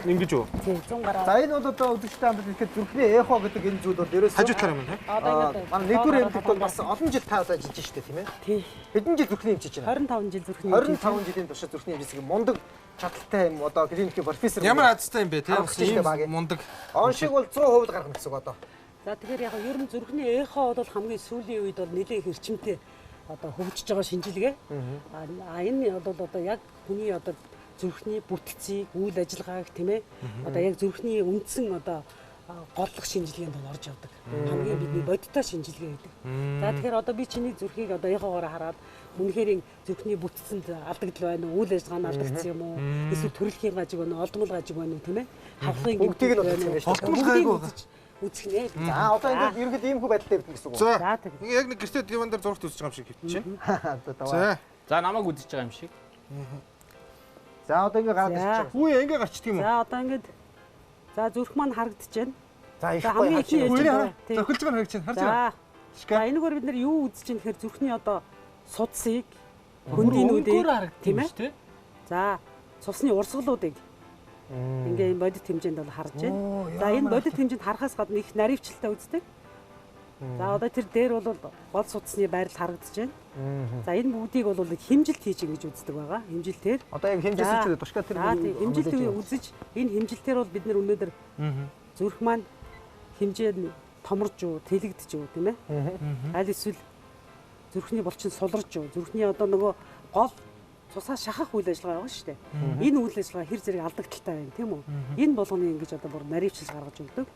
Ингэж үү? Тий 100 гараад. За энэ бол одоо үзэгчтэй хамт ихэд зүрхний эхо гэдэг энэ зүйл бол ерөөсөө Хажуу талаар юм тий? Одоо ингэ. манай нэгдүгээр эмнэлэгт бол бас олон жил та удаа ажиллаж штэ тийм ээ. Тий. Хэдэн жил зүрхний эмчиж байна? 25 жил зүрхний. 25 жилийн туршид зүрхний эмчилсэн мундаг чадaltaй юм одоо клиникийн профессор. Ямар азтай юм бэ тий? Бас ийм мундаг. Он шиг бол 100% гаргах гэсэн үг одоо. За тэгэхээр яг ер нь зүрхний эхо бол хамгийн сүүлийн үед бол нэлээд хэрчмтэй одоо хөгжиж байгаа шинжилгээ. А энэ бол одоо яг хүний одоо зүрхний бүтцийг, үйл ажиллагааг тийм ээ. Одоо яг зүрхний үндсэн одоо голлох шинжилгээнд орж явдаг. Хамгийн бидний бодиттой шинжилгээ гэдэг. За тэгэхээр одоо би чиний зүрхийг одоо эхоогоор хараад үнэхээр зүрхний бүтцэнд алдагдал байна уу, үйл ажиллагаа нь алдагдсан юм уу, эсвэл төрөлхийн гажиг байна уу, олдмол гажиг байна уу тийм ээ. Хавхын бүгдийг нь үзэх юм шүү. Олдмол гайгүй. үзэх нэ. За одоо ингээд ерөнхийдөө ийм хүү байдалтай ирдэг гэсэн үг. За. За тэг. Яг нэг гэртээ диван дээр зургт үзэж байгаа юм шиг хэвчээ. За. За намайг үдчихэж байгаа юм шиг. За одоо ингээд гараад ирчих чам. Үе ингээ гарчдаг юм уу? За одоо ингээд за зүрх маань харагдаж байна. За их За гоё хамгийн харж байна. ихний Зохилж байгаа харагч харж байгаа. За энэгээр бид нэр юу үзэж байна гэхээр зүрхний одоо судсыг хөндийнүүдийг тийм ээ. За цусны урсгалуудыг ингээ бодит хэмжээнд бол харж байна. За энэ бодит хэмжээнд харахаас гадна их наривчлалтай үздэг. За одоо тэр дээр бол гол судасны байрал харагдаж байна. За энэ бүгдийг бол хэмжилт хийж ингэж үздэг байгаа. Хэмжилтээр. Одоо яг хэмжээсэн ч үү тушгаа тэр хэмжилт үзэж энэ хэмжилтээр бол бид нэр өнөөдөр зүрх маань хэмжээ нь томорж юу, тэлэгдэж юу тийм ээ. Аль эсвэл зүрхний булчин суларж юу, зүрхний одоо нөгөө гол цусаа шахах үйл ажиллагаа байгаа шүү дээ. Энэ үйл ажиллагаа хэр зэрэг алдагдaltaй байна тийм үү? Энэ болгоны ингэж одоо бүр наривчлал гаргаж өгдөг.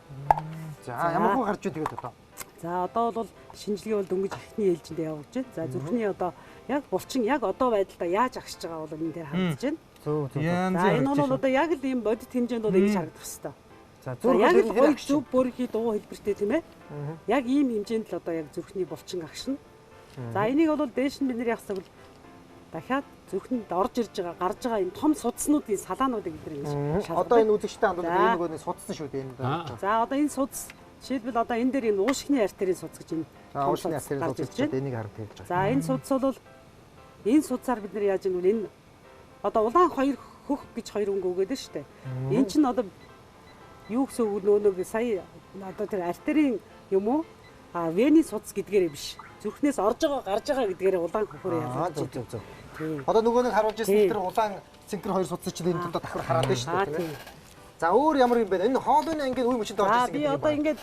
За ямар хөө гарч идэгээд одоо. За одоо бол шинжилгээ бол дөнгөж эхний ээлжинд явагдаж байна. За зүрхний одоо яг булчин яг одоо байдалдаа яаж агшиж байгаа бол энэ дээр харагдаж байна. Зөв. За энэ бол одоо яг л ийм бодит хэмжээнд бол ингэж харагдах хэвээр. За яг л гоё зөв бүрхий дуу хэлбэртэй тийм ээ. Яг ийм хэмжээнд л одоо яг зүрхний булчин агшина. За энийг бол дээш нь бид нар яах вэ? Дахиад зүрхэнд орж ирж байгаа, гарч байгаа энэ том судаснуудын салаануудыг бид нар ингэж шалгадаг. Одоо энэ үзэгчтэй хандаад энэ нөгөө судсан шүү дээ энэ. За одоо энэ судас жишээлбэл одоо энэ дээр энэ уушгины артерийн судас гэж энэ уушгины артерийн судас гэж энийг хараад хэлж байгаа. За энэ судас бол энэ судасаар бид нар яаж юм бэ? Энэ одоо улаан хоёр хөх гэж хоёр өнгө өгөөд нь шүү дээ. Энэ чинь одоо юу гэсэн үг нөгөө сая одоо тэр артерийн юм уу? Вений судас гэдгээрээ биш. Зүрхнээс орж байгаа, гарч байгаа гэдгээрээ улаан хөхөөр яаж зөв. Одоо нөгөө нэг харуулж ирсэн тэр улаан цэнхэр хоёр судас чинь энэ дотор давхар хараад байна шүү дээ тийм ээ. За өөр ямар юм бэ? Энэ хоолойны ангийн үе мөчөнд орж ирсэн гэдэг юм. Би одоо ингээд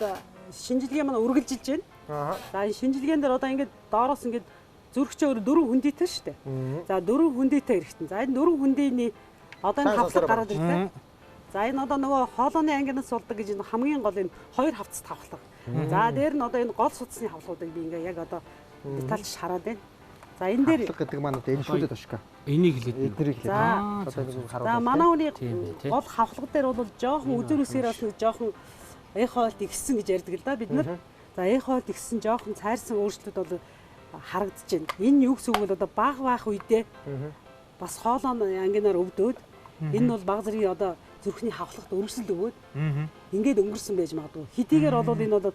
шинжилгээ маань үргэлжилж байна. За энэ шинжилгээнд дээр одоо ингээд доороос ингээд зүрхчээр 4 хүндийтэй шүү дээ. За 4 хүндийтэй эрэхтэн. За энэ 4 хүндийний одоо энэ хавцлага гараад ирлээ. За энэ одоо нөгөө хоолойны ангинаас болдог гэж энэ хамгийн гол энэ хоёр хавцас тавхлага. За дээр нь одоо энэ гол судасны хавхлуудыг би ингээ яг одоо детальч хараад байна. За энэ дээр гэдэг маань одоо энэ шүлээд тушка. Энийг хэлээд. Эднэрийг хэлээ. Одоо нэг харуулж. За манай хүний гол хавхлага дээр бол жоохон үзэр үсгээр бас нэг жоохон эхолт игссэн гэж ярьдаг л да бид нар. За эхолт игссэн жоохон цайрсан өөрчлөлт бол харагдаж байна. Энэ юу гэсэн үг вэ? Одоо баг баах үедээ бас хоолойн ангинаар өвдөөд энэ бол баг зэргийн одоо зүрхний хавхлагт өргөсөлд өгөөд ингээд өнгөрсөн байж магадгүй. Хэдийгээр бол энэ бол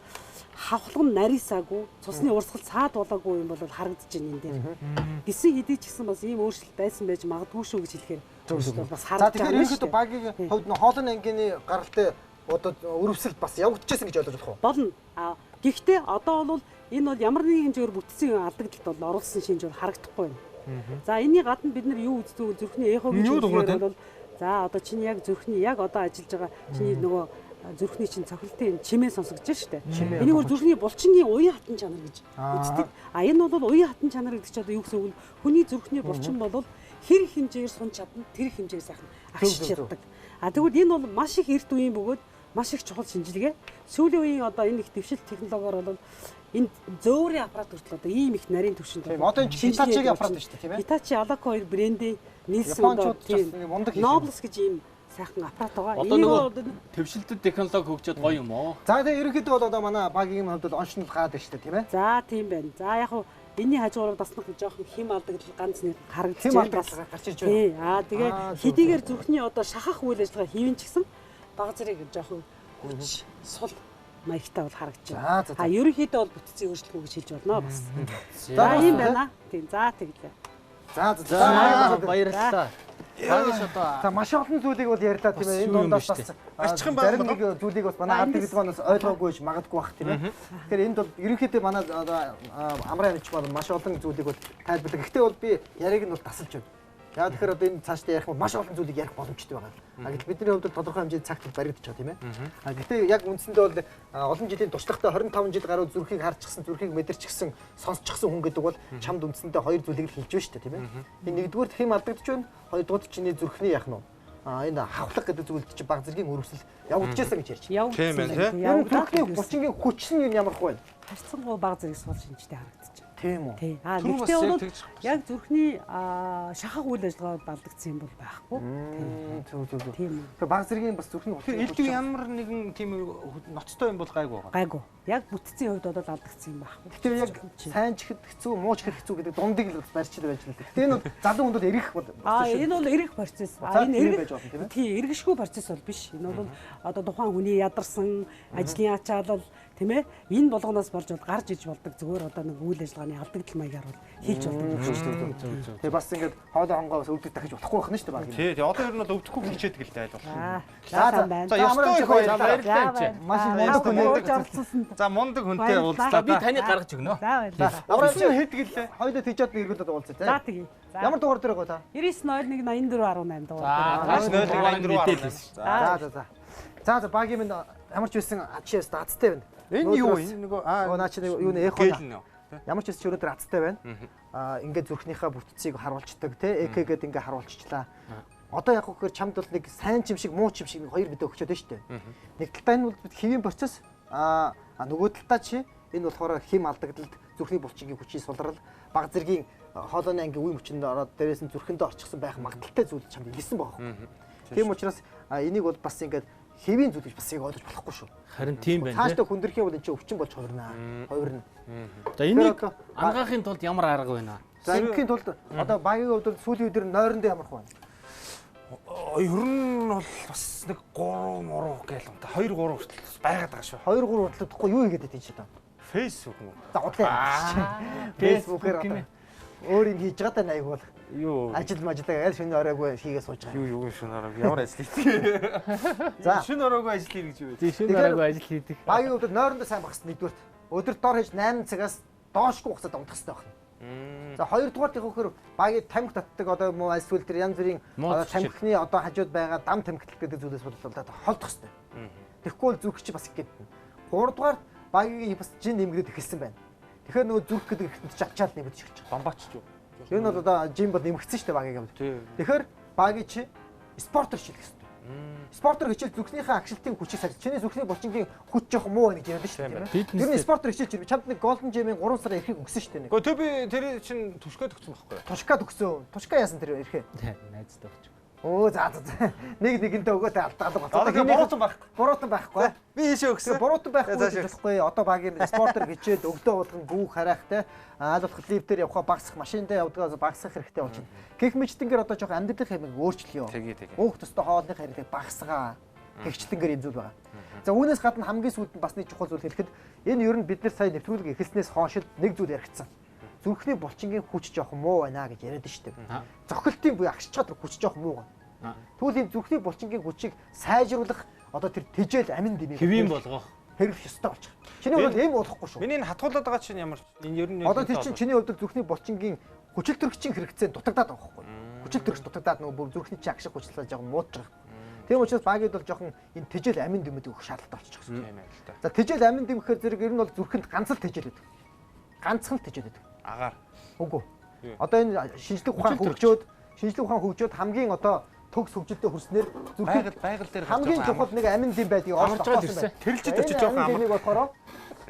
хавхлаг нь нарийсаагүй, цусны урсгал цаад болоогүй юм бол харагдаж байна энэ дээр. Гисэн хэдий ч гэсэн бас ийм өөрчлөлт байсан байж магадгүй шүү гэж хэлэхээр бас харагдаж байна. За тэгэхээр ерөнхийдөө багийн хувьд нь хоолойн ангины гаралтай одоо өрөвсөлт бас явагдчихсан гэж ойлгож болох уу? Болно. Гэхдээ одоо бол энэ бол ямар нэгэн хэмжээгээр бүтцийн алдагдлалд бол оруулсан шинж бол харагдахгүй байна. За энэний гадна бид нар юу үздэг вэ? Зүрхний эхо гэж хэлэхээр бол за одоо чиний яг зүрхний яг одоо ажиллаж байгаа чиний нөгөө зүрхний чинь цохилтын чимээ сонсогдож штэ. Энийг зүрхний булчингийн уян хатан чанар гэж үздэг. Энэ бол уян хатан чанар гэдэг чинь одоо юу гэсэн үг вэ? Хүний зүрхний булчин бол хэр хэмжээгээр сунж чадна, тэр хэмжээгээр сайхан агшиж чаддаг. Тэгвэл энэ бол маш их эрт үеийн бөгөөд маш их чухал шинжилгээ. Сүүлийн үеийн одоо энэ их дэвшилт технологиор бол энэ зөөврийн аппарат хүртэл одоо ийм их нарийн түвшинд байна. Одоо энэ Hitachi аппарат шүү дээ тийм ээ. Hitachi Alaco 2 брендийн нийлсэн одоо тийм мундаг Nobles гэж ийм сайхан аппарат байгаа. Одоо нөгөө төвшөлтөд технологи хөгжөөд гоё юм уу? За тэгээ ерөнхийдөө бол одоо манай багийн хувьд бол оншнол гаад байна шүү дээ, тийм ээ. За тийм байна. За яг хуу энэний хажуугаар бас нэг жоохон хим алдагдал ганц нэг харагдаж Хим алдагдал гарч ирж байна. Тий. Тэгээ хэдийгээр зүрхний одоо шахах үйл ажиллагаа хийвэн ч гэсэн баг зэрэг жоохон хүч сул маягтай бол харагдаж байна. Ерөнхийдөө бол бүтцийн өөрчлөлт гэж хэлж болно бас. За ийм байна. Тийм. За тэглээ. За баярлалаа. Багш одоо за маш олон зүйлийг бол ярьлаа тийм ээ. Энэ дундаас бас арчхан зарим нэг зүйлийг бас манай ард хэлбэнээс ойлгоогүй ч магадгүй бах тийм ээ. Тэгэхээр энд бол ерөнхийдөө манай амраа амч бол маш олон зүйлийг бол тайлбарладаг. Гэхдээ бол би яриг нь бол тасалж байна. Яа тэгэхээр одоо энэ цаашдаа ярих бол маш олон зүйлийг ярих боломжтой байгаа. Гэтэл бидний хувьд тодорхой хэмжээний цагт баригдаж байгаа тийм ээ. Гэхдээ яг үндсэндээ бол олон жилийн туршлагатай 25 жил гаруй зүрхийг харчихсан, зүрхийг мэдэрчихсэн, сонсчихсан хүн гэдэг бол чамд үндсэндээ хоёр зүйлийг л хэлж байна шүү дээ тийм ээ. Энэ нэгдүгээр хэм алдагдаж байна, хоёрдугаар чиний зүрхний яах нь энэ хавлах гэдэг зүйлд чи баг зэргийн өрөвсөл явагдчихсан гэж ярьж байна. Тийм ээ тийм. Энэ зүрхний булчингийн хүч нь ямар хөө вэ? Харьцангуй баг зэрэг сул шинжтэй харагдаж байна. Тийм үү. Тий. Нэгтэй бол яг зүрхний шахах үйл ажиллагаа балдагдсан юм бол байхгүй. Тийм. Тэгээ баг зэргийн бас зүрхний тэр элдв ямар нэгэн тийм ноцтой юм бол гайгүй байгаа. Гайгүй. Яг бүтцийн хувьд бол алдагдсан юм байхгүй. Тэгэхээр яг сайн ч ихэд хэцүү, муу ч ихэд хэцүү гэдэг дундыг л барьчил байж л дээ. Тэгээ энэ бол залуу хүндүүд эргэх бол энэ бол эргэх процесс. Энэ эргэж болно тийм ээ. Тий, эргэшгүй процесс бол биш. Энэ бол одоо тухайн хүний ядарсан ажлын ачаалал тийм ээ. Энэ болгоноос болж бол гарч иж болдог зүгээр одоо нэг үйл ажиллагааны алдагдал маягаар бол хийж болдог. Тэгээ бас ингээд хоолой хонгоо бас өвдөж дахиж болохгүй байна шүү дээ баг. Тий, одоо ер нь бол өвдөхгүй хичээдэг л дээ бол. За ёстой баярлалаа. Маш мундаг хүн. За мундаг хүнтэй уулзлаа. Би таныг гаргаж өгнө. За баярлалаа. Аврал чи хэд гэлээ? Хоёулаа тийчээд нэг эргүүлээд уулзъя За тэгье. Ямар дугаар дээр гоо та? 99018418 дугаар. За багийн минь ямар ч байсан ачаас даацтай байна. Энэ юу энэ нөгөө наа чи юу нэ эхоо. Ямар ч байсан ч өнөөдөр азтай байна. Ингээд зүрхнийхээ бүтцийг харуулцдаг те ЭК-гээд ингээд харуулчихлаа. Одоо яг хөөхөр чамд бол нэг сайн чим шиг муу чим шиг нэг хоёр мэдээ өгчөөд байна шүү дээ. Нэг талдаа энэ бол хэвийн процесс нөгөө талдаа чи энэ болохоор хим алдагдалд зүрхний булчингийн хүчийн сулрал баг зэргийн хоолойны ангийн үе мөчөнд ороод дээрээс нь зүрхэндээ орчихсон байх магадaltaй зүйл чамд илсэн байгаа. Тийм учраас энийг бол бас ингээд хэвийн зүйл гэж бас яг ойлгож болохгүй шүү. Харин тийм байна. Цаашдаа хүндрэхээ бол эн чинь өвчин болж хувирнаа. Хувирна. За энийг ангаахын тулд ямар арга байна? За ингийн тулд одоо багийн хувьд сүүлийн үеэр нойронд ямар хөө? Ер нь бол бас нэг 3 муруу гээл юм та 2 3 хүртэл байгаад байгаа шүү. 2 3 хүртэл тэгэхгүй юу хийгээд байдیں۔ чинь. Facebook юм уу? За удлаа. Facebook-ээр одоо өөр юм хийж байгаа даа айг бол. Юу ажил мажлаа гэж шөнө оройгүй хийгээ сууж байгаа. Юу шөнө оройг ямар ажил хийдэг. За шөнө оройгүй ажил хийх гэж юу вэ? Шөнө оройгүй ажил хийдэг. Багийн хувьд нойрондоо сайн багс нэгдүгээр. Өдөрт дор хийж 8 цагаас доошгүй хугацаанд унтах хэрэгтэй байна. За хоёрдугаар тэгэхэр багийн тамхи татдаг одоо муу эсвэл тэр янз бүрийн тамхины одоо хажууд байгаа дам тамхитлал гэдэг зүйлээс болоод холдох хэрэгтэй. Тэгэхгүй бол зүрх чи бас их гэдэг. Гуравдугаар багийн бас жин нэмгэрээд эхэлсэн байна. Тэгэхээр нөгөө зүрх гэдэг ихтэй чачаал нэмэгдэж эхэлж байгаа. Бамбаач юу? Энэ бол одоо жим бол нэмэгдсэн шүү дээ багийн юм. Тэгэхээр багийн чи спортер хийх хэрэгтэй. Спортер хичээл зүрхнийхээ агшилтын хүчийг сарж чиний зүрхний булчингийн хүч жоох муу байна гэж ярьдэн шүү дээ. Ер нь спортер хичээл чинь чамд нэг голден жимийн 3 сар ирэхийг өнгөсөн шүү дээ. Гэхдээ төв би тэр чинь түшгээд өгсөн байхгүй юу? Тушкад өгсөн. Тушка яасан тэр ирэхээ? Найзтай өгч. Оо за. Нэг нэгэнтэй өгөөтэй алдаад болоо. Одоо буруутан байхгүй. Буруутан байхгүй. Би ийшээ өгсөн. Буруутан байхгүй болохгүй. Одоо багийн спортер хичээд өглөө болгон гүүх харайхтай аалуулах лифтээр явхаа багсах машиндаа явдгаас багсах хэрэгтэй болж байна. Гэх мэтлэнгээр одоо жоох амьдралын хэмжээг өөрчлөё. Өөх төстэй хоолны харилцааг багсгаа. Гэгчлэнгээр юм зүйл байгаа. За үүнээс гадна хамгийн сүүлд нь бас нэг чухал зүйл хэлэхэд энэ ер нь бид нар сая нэвтрүүлэг эхэлснээс хойш нэг зүйл яригдсан. Зүрхний булчингийн хүч жоох муу байна гэж яриад шүү дээ. Зохилтын буюу агш чадвар хүч жоох муу байна. Тэгвэл энэ зүрхний булчингийн хүчийг сайжруулах одоо тэр тэжээл амин дэмий хэвийн болгох хэрэглэх ёстой болж байгаа. Чиний хувьд ийм болохгүй шүү. Миний хатгуулаад байгаа чинь ямар энэ ер нь одоо тэр чинь чиний хувьд зүрхний булчингийн хүчил төрөгчийн хэрэгцээ дутагдаад байгаа байхгүй. Хүчил төрөгч дутагдаад нөгөө бүр зүрхний чинь агшиг хүчлээ жоохон муудж байгаа. Тийм учраас багид бол жоохон энэ тэжээл амин дэмэд өгөх шаардлагатай болчих гэсэн юм байна л да. За тэжээл амин дэмэхээр зэрэг ер нь бол зүрхэнд ганц л тэжээл байдаг. Ганцхан л тэжээл байдаг. Агаар. Үгүй. Одоо энэ шинжлэх ухаан хөгжөөд хамгийн одоо төгс хөгжилдөө хүрснээр зүрхний байгаль дээр хамгийн чухал нэг амин дэм байдгийг олж авсан. Тэрэлжид очиж байгаа юм. Амин дэмийг болохоор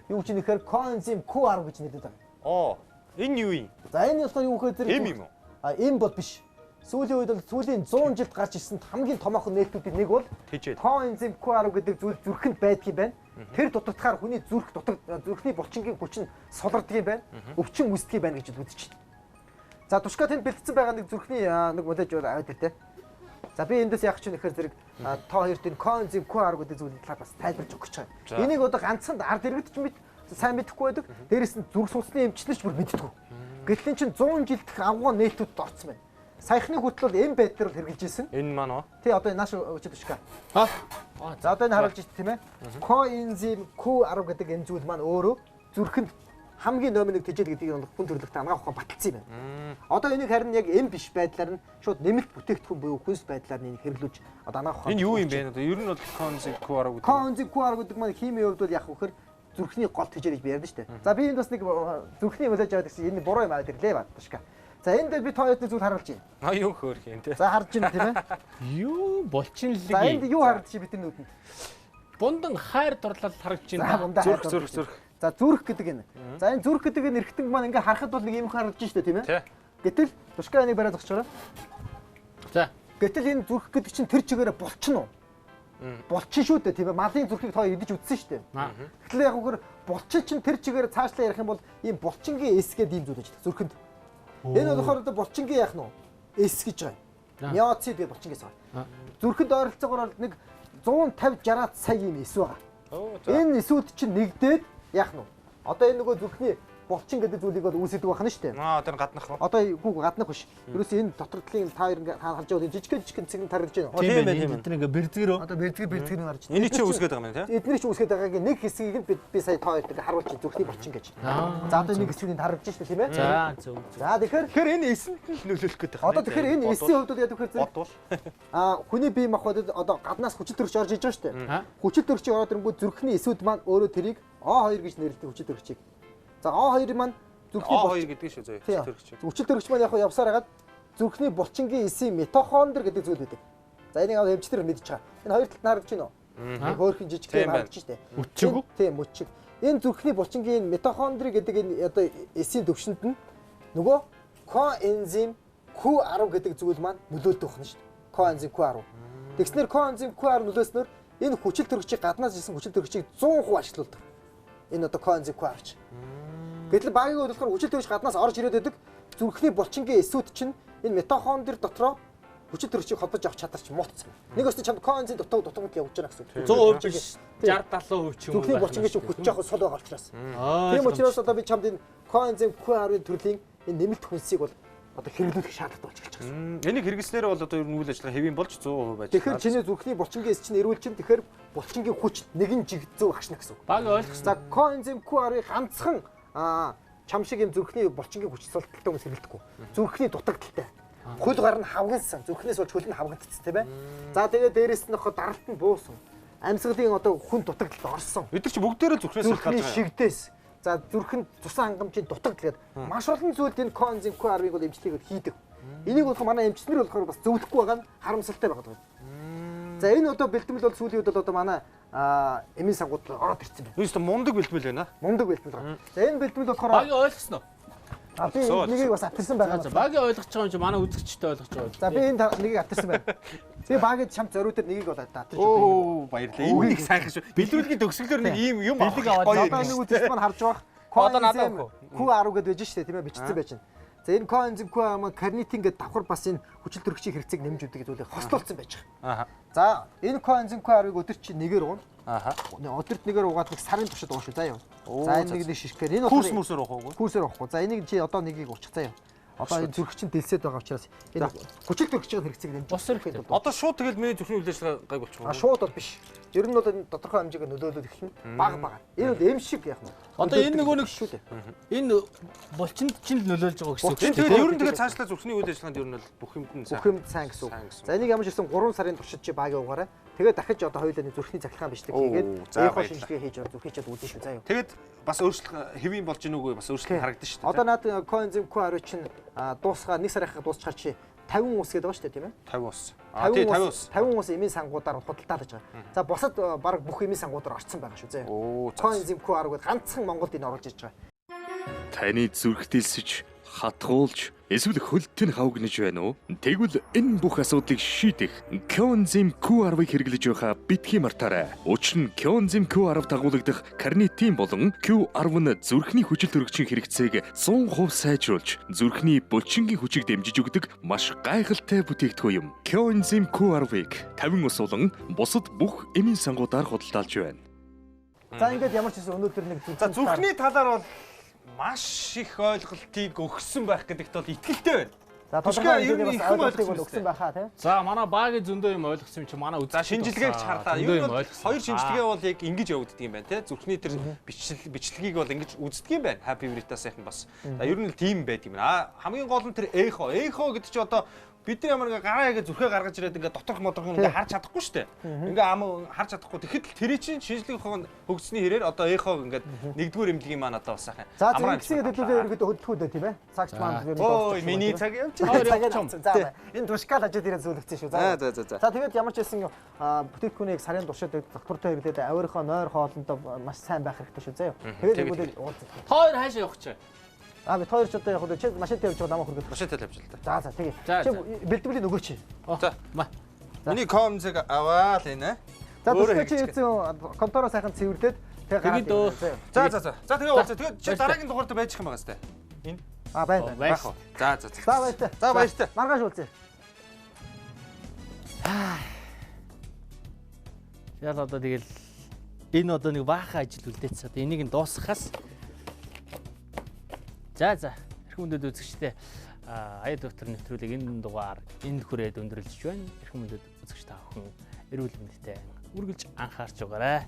юу ч нэхэр коэнзим Q10 гэж нэрлэдэг байгаа. Оо, энэ юу юм? За энэ болохоор юу гэхээр зэрэг эм юм уу? Эм бол биш. Сүүлийн үед бол сүүлийн 100 жилд гарч ирсэн хамгийн томоохон нээлтүүдийн нэг бол коэнзим Q10 гэдэг зүйл зүрхэнд байдаг юм байна. Тэр дутагдахаар хүний зүрхний булчингийн хүч нь сулардаг юм байна. Өвчин үүсдэг юм байна гэж үзэж байна. За тушка тэнд бэлдсэн байгаа нэг зүрхний нэг модель аваад иртээ. За би эндээс яг ч нэхэр зэрэг тоо хоёрт энэ коэнзим Q10 гэдэг зүйлийн талаар бас тайлбарж өгөх гэж байгаа. Энийг одоо ганцхан ард иргэдч сайн мэдэхгүй байдаг. Дээрээс нь зүрх судасны эмчнэрч бүр мэддэг. Гэтэл эн чинь 100 жилдх авгуун нээлтүүд орсон байна. Саяхны хүртэл бол энэ байдлаар хэрэгжилж ирсэн. Энэ маань уу? Тий одоо энэ нааш өчөд тушка. За одоо энэ харуулж байна тийм ээ. Коэнзим Q10 гэдэг энэ зүйл маань өөрөө зүрхэнд хамгийн номер 1 тэжээл гэдгийг хүн төрөлхтөд ангаах ухаан баталсан юм байна. Одоо энийг харин яг эм биш байдлаар нь шууд нэмэлт бүтээгдэхүүн буюу хүнс байдлаар нь хэрэглүүлж одоо ангаах ухаан. Энэ юу юм бэ? Одоо ер нь бол коэнзим Q10 гэдэг. Коэнзим Q10 гэдэг маань химийн хувьд бол яг вөхөр зүрхний гол тэжээл гэж би ярьдэн шүү дээ. За би энд бас нэг зүрхний мөлөж аваад гэсэн энэ буруу юм аваад ирлээ бат тушка. За энд дээр би тооёрны зүйл харуулж байна. Юу хөөх юм те. За харж байна тийм ээ. Юу булчинлэг. За энд юу харагдаж чи бидний нүдэнд? Бундан хайр дурлал харагдаж байна. Зүрх. За зүрх гэдэг энэ. За энэ зүрх гэдэг энэ эргэтэн маань ингээ харахад бол нэг юм харагдаж штэ тийм ээ. Гэтэл тушка энийг бариад зогсож байгаа. За гэтэл энэ зүрх гэдэг чинь тэр чигээрээ булчин уу? Булчин шүү дээ тийм ээ. Малын зүрхийг тоо идэж үзсэн шүү дээ. Гэтэл яг үгээр булчин чинь тэр чигээр цаашлаа ярих юм бол ийм булчингийн эс гэдэг юм зүйл гэж зүрхэнд. Энэ болохоор одоо булчингийн яах нь вэ? Эс гэж байгаа. Миоцид гэдэг булчингээс байгаа. Зүрхэнд ойролцоогоор бол нэг 150-60 сая ийм эс байгаа. Энэ эсүүд чинь нэгдээд яах нь вэ? Одоо энэ нөгөө зүрхний булчин гэдэг зүйлийг бол үүсгэдэг байна шүү дээ. Одоо гаднах уу? Одоо гүг гаднах биш. Ерөөсөө энэ дотортлын та хоёр ингээ харж байгаа жижиг цэг тарилж байна. Тийм ээ. Бид нэг бэрзгэрөө. Одоо бэрзгэр нь гарч байна. Энийг чи үүсгээд байгаа юм тийм. Эднийг чи үүсгээд байгаагийн нэг хэсгийг нь би сая та хоёрт харуулж зүрхний булчин гэж. За одоо нэг хэсгийг харагдаж шүү дээ тийм ээ. За зөв. За тэгэхээр энэ эсэнд нь нөлөөлөх гэдэг байна. Одоо тэгэхээр энэ эсийн хувьд яг тэгэхээр хүний бие махбодод одоо гаднаас хүчил төрөгч орж иж байгаа шүү дээ. Хүчил төрөгчийг ороод ирэнгүүт зүрхний эсүүд маань өөрөө тэрийг O2 гэж нэрлэдэг хүчил төрөгчийг. За O2 маань зүрхний O2 гэдэг шүү зөө хүчил төрөгч. Хүчил төрөгч маань яг явсаар хагаад зүрхний булчингийн эсийн митохондр гэдэг зүйл байдаг. За энийг аваад эмчтэр мэдчихэж байгаа. Энэ хоёр талд харагдаж байна уу? Хөөрхөн жижигхэн харагдаж штэ. Мөчөг үү? Тийм мөчөг. Энэ зүрхний булчингийн митохондр гэдэг энэ одоо эсийн төвшөнд нь нөгөө коэнзим Q10 гэдэг зүйл маань нөлөөлдөг байна штэ. Коэнзим Q10. Тэгснээр коэнзим Q10 нөлөөснөөр энэ хүчил төрөгчийг гаднаас ирсэн хүчил төрөгчийг 100% ашиглуулдаг. Энэ одоо коэнзим Q10. Гэтэл багийн хувьд болохоор хүчил төрөгч гаднаас орж ирээд байдаг зүрхний булчингийн эсүүд чинь энэ митохондр дотроо хүчил төрөгчийг холбож авах чадвар чинь муутсан. Нэг өстө чамд коэнзим дутагдал явж байгаа гэсэн. 100% биш 60-70% ч юм уу. Зүрхний булчингийн чинь хүч жоох сул байгаа учраас. Тийм учраас одоо би чамд энэ коэнзим Q10-ын төрлийн энэ нэмэлт хүнсийг бол одоо хэрэглүүлэх шаардлагатай болж эхэлж байгаа. Энийг хэрэглэснээр бол одоо ер нь үйл ажиллагаа хэвийн болж 100% байж. Тэгэхээр чиний зүрхний булчингийн эс чинь эрүүл чинь тэгэхээр булчингийн хүч нэгэн жиг зөв хашна гэсэн. Баг ойлгох. За коэнзим Q10-ыг ганцхан чам шиг юм зүрхний булчингийн хүч султалтай хүмүүс хэрэглэдэггүй. Зүрхний дутагдaltaй. Хөл гар нь хавгансан. Зүрхнээс болж хөл нь хавгандцсан тийм ээ. За тэгээд дээрэс нь даралт нь буусан. Амьсгалын одоо хүн дутагдалд орсон. Бид нар чи бүгдээрээ зүрхнээс гарч байгаа. Шигдээс. За зүрхэнд цусан хангамжийн дутагдал гэдэг. Маш олон зүйлд энэ коэнзим Q10-ыг бол эмчлэгийг хийдэг. Энийг болох манай эмчнэр болохоор бас зөвлөхгүй байгаа нь харамсалтай байгаа. За энэ одоо бэлтгэл бол сүүлийн үед бол одоо манай эмийн сангууд ороод ирсэн байна. Энэ мундаг бэлтгэл байна. Мундаг бэлтгэл байна. За энэ бэлтгэл болохоор багийн ойлгосноо. Би нэгийг бас атарсан байгаа. За багийн ойлгож байгаа юм чи манай үзэгчтэй ойлгож байгаа. За би энэ нэгийг атарсан байна. Би багийн чамд зориуд дээр нэгийг бол атарч байна. Оо баярлалаа. Энэ нэг сайхан шүү. Бэлтгэлийн төгсгөлөөр нэг ийм юм бэлэг аваад одоо нэг үзэгч маань харж байгаа. Одоо надад Q10 гэдэг байж штэ тийм ээ бичсэн байж. За энэ коэнзим Q10 карнитин гэдэг давхар бас энэ хүчил төрөгчийн хэрэгцээг нэмж өгдөг зүйлийг хослуулсан байж байгаа. За энэ коэнзим Q10-ыг өдөрт чи нэгээр уун. Өдөрт нэгээр угаад нэг сарын туршид ууш заа юу. За энэ нэг шишгээр энэ курс мөрсөр уухгүй. Курсээр уухгүй. За энийг чи одоо нэгийг уучих заа юу. Одоо энэ зүрхчин дэлсээд байгаа учраас энэ хүчил төрөгчийн хэрэгцээг нэмж. Бус хэрэгтэй. Одоо шууд тэгэл миний зүрхний үйл ажиллагаа гайг болчихгоо. Шууд бол биш. Ер нь бол энэ тодорхой хэмжээгээр нөлөөлөд эхэлнэ. Бага. Энэ бол эм шиг яах нь. Одоо энэ нөгөө нэг шүү дээ. Энэ булчинд чинь л нөлөөлж байгаа гэсэн үг. Тэгээд ер нь тэгээд цаашлаа зүрхний үйл ажиллагаанд ер нь бол бүх юмд нь сайн гэсэн үг. За энийг ямар ч гэсэн 3 сарын туршид чи багийн угаараа. Тэгээд дахиж одоо хоёулаа зүрхний захиргаан бичлэг хийгээд эхо шинжилгээ хийж зүрхийчэд үзэн шүү заа юу. Тэгээд бас өөрчлөлт хэвийн болж гин үгүй бас өөрчлөлт харагдаж шүү дээ. Одоо наад коэнзим Q10 чинь дуусгаа 1 сарынхаа дуусчаар чи 50 ус гэдэг байгаа шүү дээ тийм ээ. 50 ус. 50 ус эмийн сангуудаар худалдаад байж байгаа. За бусад баг бүх эмийн сангуудаар орцсон байгаа шүү заа юу. Коэнзим Q10 гэдэг ганцхан Монголд энэ оруулж ирж байгаа. Таны зүрх дэлсэж хатгуулж эсвэл хөлтөнд хавгнаж байна уу? Тэгвэл энэ бүх асуудлыг шийдэх Coenzym Q10-ыг хэрэглэж байхаа битгий мартаарай. Учир нь Coenzym Q10 дагуулгадах карнитин болон Q10 нь зүрхний хүчил төрөгчийн хэрэгцээг 100% сайжруулж, зүрхний булчингийн хүчийг дэмжиж өгдөг маш гайхалтай бүтээгдэхүүн юм. Coenzym Q10-ыг 50 ус болон бусад бүх эмийн сангуудаар худалдаалж байна. За ингээд ямар ч гэсэн өнөөдөр нэг За зүрхний талаар бол маш их ойлголтыг өгсөн байх гэдэгт бол итгэлтэй байна. За тодорхой хэмжээний бас ойлголтыг бол ойлгосон өгсөн байхаа тийм. За манай багийн зөндөө юм ойлгосон юм чи манай За шинжилгээг чарлаа. Юу бол хоёр шинжилгээ бол яг ингэж явагддаг юм байна тий. Зүрхний тэр бичлэгийг бол ингэж үздэг юм байна. Happy Veritas-ийнх нь бас. За ер нь л тийм байдаг юм байна. Хамгийн гол нь тэр echo гэдэг чи одоо бид нар ямар ингээ гараа яга зүрхээ гаргаж ирээд ингээ доторх моторх ингээ харж чадахгүй шүү дээ. Ингээ ам харж чадахгүй. Тэгэхэд л тэрий чинь шинжлэх ухааны хөгжсөний хэрээр одоо эхо ингээ нэгдүгээр эмнэлгийн маань одоо бас сайхан. За зэвсгийн хөдөлгөөний ерөөдөө хөдөлгөөдөө тийм ээ. Цагч маань өө миний цаг явж байна. За энэ тушкал ажил ирээд зөвлөгцсөн шүү. За. За тэгээд ямар ч байсан бүтээгдэхүүнийг сарын туршид доктортой хэвлээд авирынхоо нойр хоолндоо маш сайн байх хэрэгтэй шүү заяа. Тэгээд тэгвэл уулзах. Хоёр хаашаа явах чи? Бид хоёр ч одоо яг чи машинтай явж байгаа намайг хүргэж. Машинтай явж л та. За тэгээ. Чи бэлтгэлийг өгөөч. За. Миний комзэг аваа л энэ. За түшкэ чи эзэн контороо сайхан цэвэрлээд тэгээ гараад. За. За тэгээ уулзаа. Тэгээд чи дараагийн дугаард байж их юм байгаа сте. Энэ. Байна. Байх уу. За. За баяртай. Маргааш уулзъя. Ял одоо тэгэл энэ одоо нэг баахан ажил үлдээц. Одоо энийг нь дуусгахаас За эрхэм мөндөд үзэгчдээ ая доктор нэвтрүүлэг энэ дугаар энд хүрээд өндөрлөж байна. Эрхэм мөндөд үзэгч та бүхэн эрүүл мэндэд үргэлж анхаарч байгаарай.